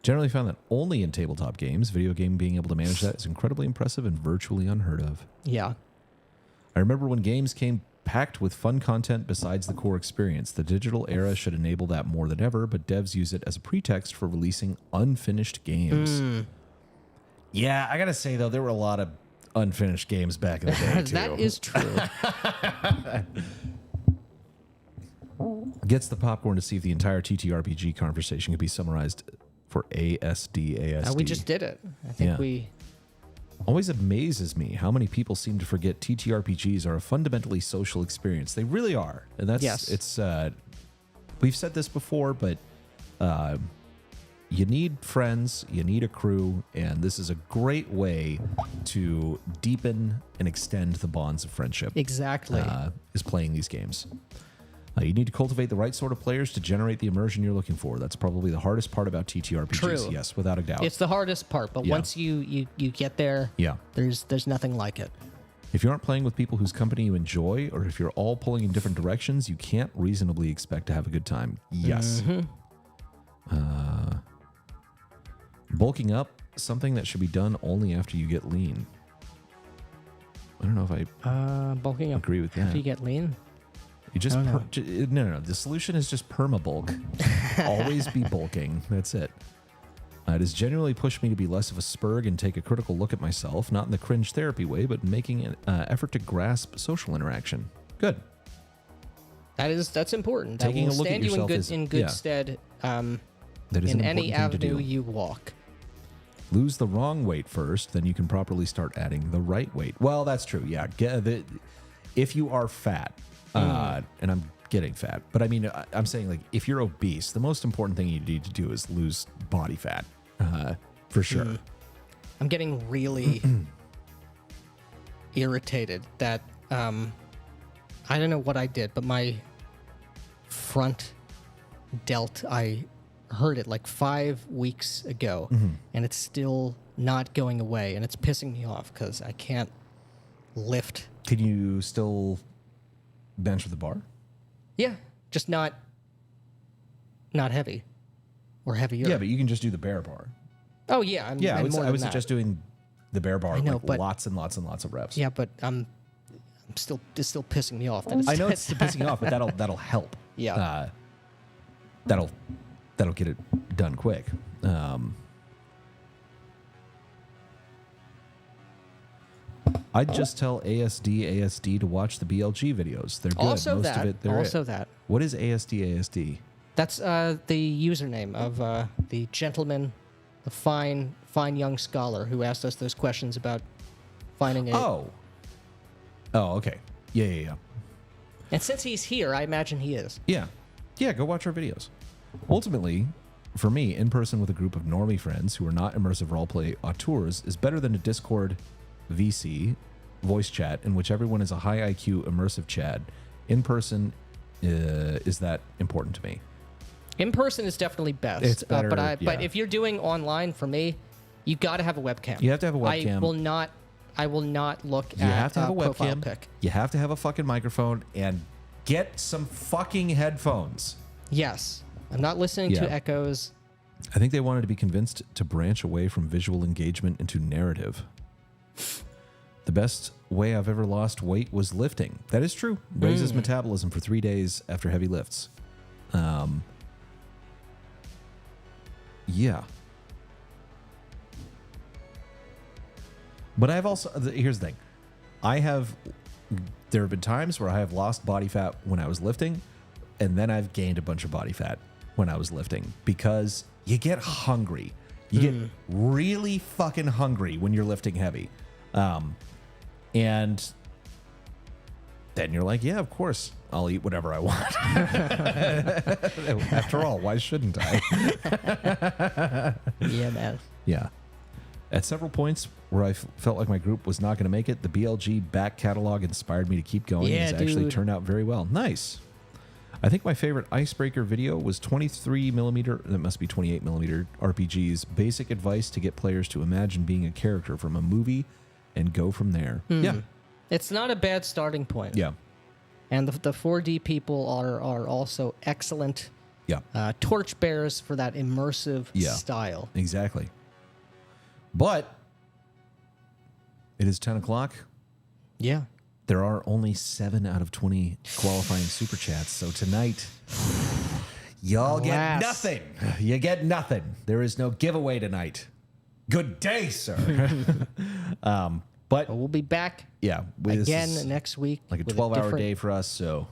A: Generally found that only in tabletop games. Video game being able to manage that is incredibly impressive and virtually unheard of.
B: Yeah.
A: I remember when games came packed with fun content besides the core experience. The digital era should enable that more than ever, but devs use it as a pretext for releasing unfinished games. Yeah, I gotta say though, there were a lot of unfinished games back in the day too.
B: That is true.
A: Gets the popcorn to see if the entire TTRPG conversation could be summarized for ASD.
B: We just did it. I think
A: Yeah.
B: we.
A: Always amazes me how many people seem to forget TTRPGs are a fundamentally social experience. They really are, and that's
B: Yes.
A: it's. We've said this before, but you need friends, you need a crew, and this is a great way to deepen and extend the bonds of friendship.
B: Exactly.
A: Is playing these games. You need to cultivate the right sort of players to generate the immersion you're looking for. That's probably the hardest part about TTRPGs.
B: True.
A: Yes, without a doubt.
B: It's the hardest part, but
A: Yeah.
B: once you get there,
A: Yeah.
B: there's nothing like it.
A: If you aren't playing with people whose company you enjoy, or if you're all pulling in different directions, you can't reasonably expect to have a good time. Yes. Bulking up, something that should be done only after you get lean. I don't know if I
B: Bulking up.
A: agree with that.
B: After you get lean.
A: You just
B: I don't
A: no. The solution is just perma bulk. Always be bulking. That's it. It has genuinely pushed me to be less of a spurg and take a critical look at myself, not in the cringe therapy way, but making an effort to grasp social interaction. Good.
B: That's important.
A: Taking
B: that
A: a
B: will
A: look at
B: stand you
A: yourself
B: in
A: is-
B: good
A: yeah.
B: stead
A: That is
B: in
A: an
B: any
A: important thing to
B: avenue
A: do.
B: you walk.
A: Lose the wrong weight first, then you can properly start adding the right weight. Well, that's true. Yeah. If you are fat, and I'm getting fat, but I mean, I'm saying like if you're obese, the most important thing you need to do is lose body fat, for sure.
B: I'm getting really irritated that I don't know what I did, but my front delt, I heard it like 5 weeks ago, and it's still not going away, and it's pissing me off because I can't lift.
A: Can you still bench with the bar?
B: Yeah, just not heavy or heavier.
A: Yeah, but you can just do the bear bar.
B: Oh yeah, I'm,
A: Yeah,
B: I'm more
A: I
B: than
A: would
B: that.
A: suggest doing the bear bar,
B: I know,
A: like
B: but-
A: lots and lots and lots of reps.
B: Yeah, but it's still pissing me off. That it's,
A: I know it's pissing you off, but that'll help.
B: Yeah.
A: That'll get it done quick. I'd just tell ASD to watch the BLG videos. They're good.
B: Also
A: Most
B: that.
A: of it, they're
B: Also
A: it.
B: that.
A: What is ASD?
B: That's the username of the gentleman, the fine young scholar who asked us those questions about finding a.
A: Oh, okay. Yeah.
B: And since he's here, I imagine he is.
A: Yeah. Go watch our videos. Ultimately, for me, in person with a group of normie friends who are not immersive roleplay auteurs is better than a Discord VC voice chat in which everyone is a high IQ immersive Chad. In person is that important to me.
B: In person is definitely best.
A: It's better,
B: but
A: yeah.
B: if you're doing online, for me, you got to have a webcam.
A: You have to have a webcam.
B: I will not look
A: You
B: at
A: have to have a
B: profile
A: webcam.
B: pic.
A: You have to have a fucking microphone and get some fucking headphones.
B: Yes, I'm not listening
A: Yeah.
B: to echoes.
A: I think they wanted to be convinced to branch away from visual engagement into narrative. The best way I've ever lost weight was lifting. That is true. Raises metabolism for 3 days after heavy lifts. Yeah. But I've also, here's the thing. There have been times where I have lost body fat when I was lifting, and then I've gained a bunch of body fat when I was lifting because you get hungry. You get really fucking hungry when you're lifting heavy. And then you're like, yeah, of course, I'll eat whatever I want. After all, why shouldn't I?
B: Yeah, man.
A: Yeah. At several points where I felt like my group was not going to make it, the BLG back catalog inspired me to keep going.
B: Yeah,
A: It's actually
B: dude.
A: turned out very well. Nice. I think my favorite icebreaker video was 23 millimeter, that must be 28 millimeter RPG's basic advice to get players to imagine being a character from a movie and go from there. Yeah.
B: It's not a bad starting point.
A: Yeah.
B: And the 4D people are also excellent
A: Yeah.
B: torchbearers for that immersive
A: Yeah.
B: style.
A: Exactly. But it is 10 o'clock.
B: Yeah.
A: there are only 7 out of 20 qualifying super chats. So tonight, y'all get
B: Alas.
A: nothing. You get nothing. There is no giveaway tonight. Good day, sir. But
B: But we'll be back
A: yeah, this
B: again
A: is
B: next week.
A: like a
B: with
A: 12-hour
B: different-
A: day for us. So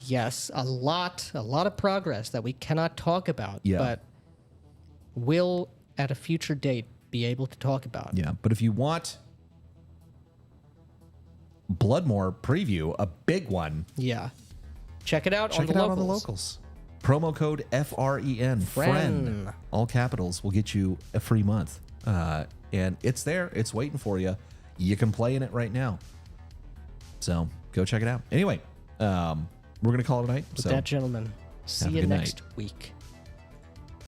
B: Yes, a lot of progress that we cannot talk about.
A: Yeah.
B: But will at a future date be able to talk about.
A: yeah, but if you want Bloodmore preview, a big one,
B: Yeah. Check it out
A: check
B: on the
A: it out
B: locals.
A: on the locals. Promo code FREN, friend, all capitals, will get you a free month. And it's there. It's waiting for you. You can play in it right now. So go check it out. Anyway, we're going to call it a night.
B: With
A: So
B: that, gentlemen, see
A: have a
B: you
A: good
B: next
A: night.
B: week.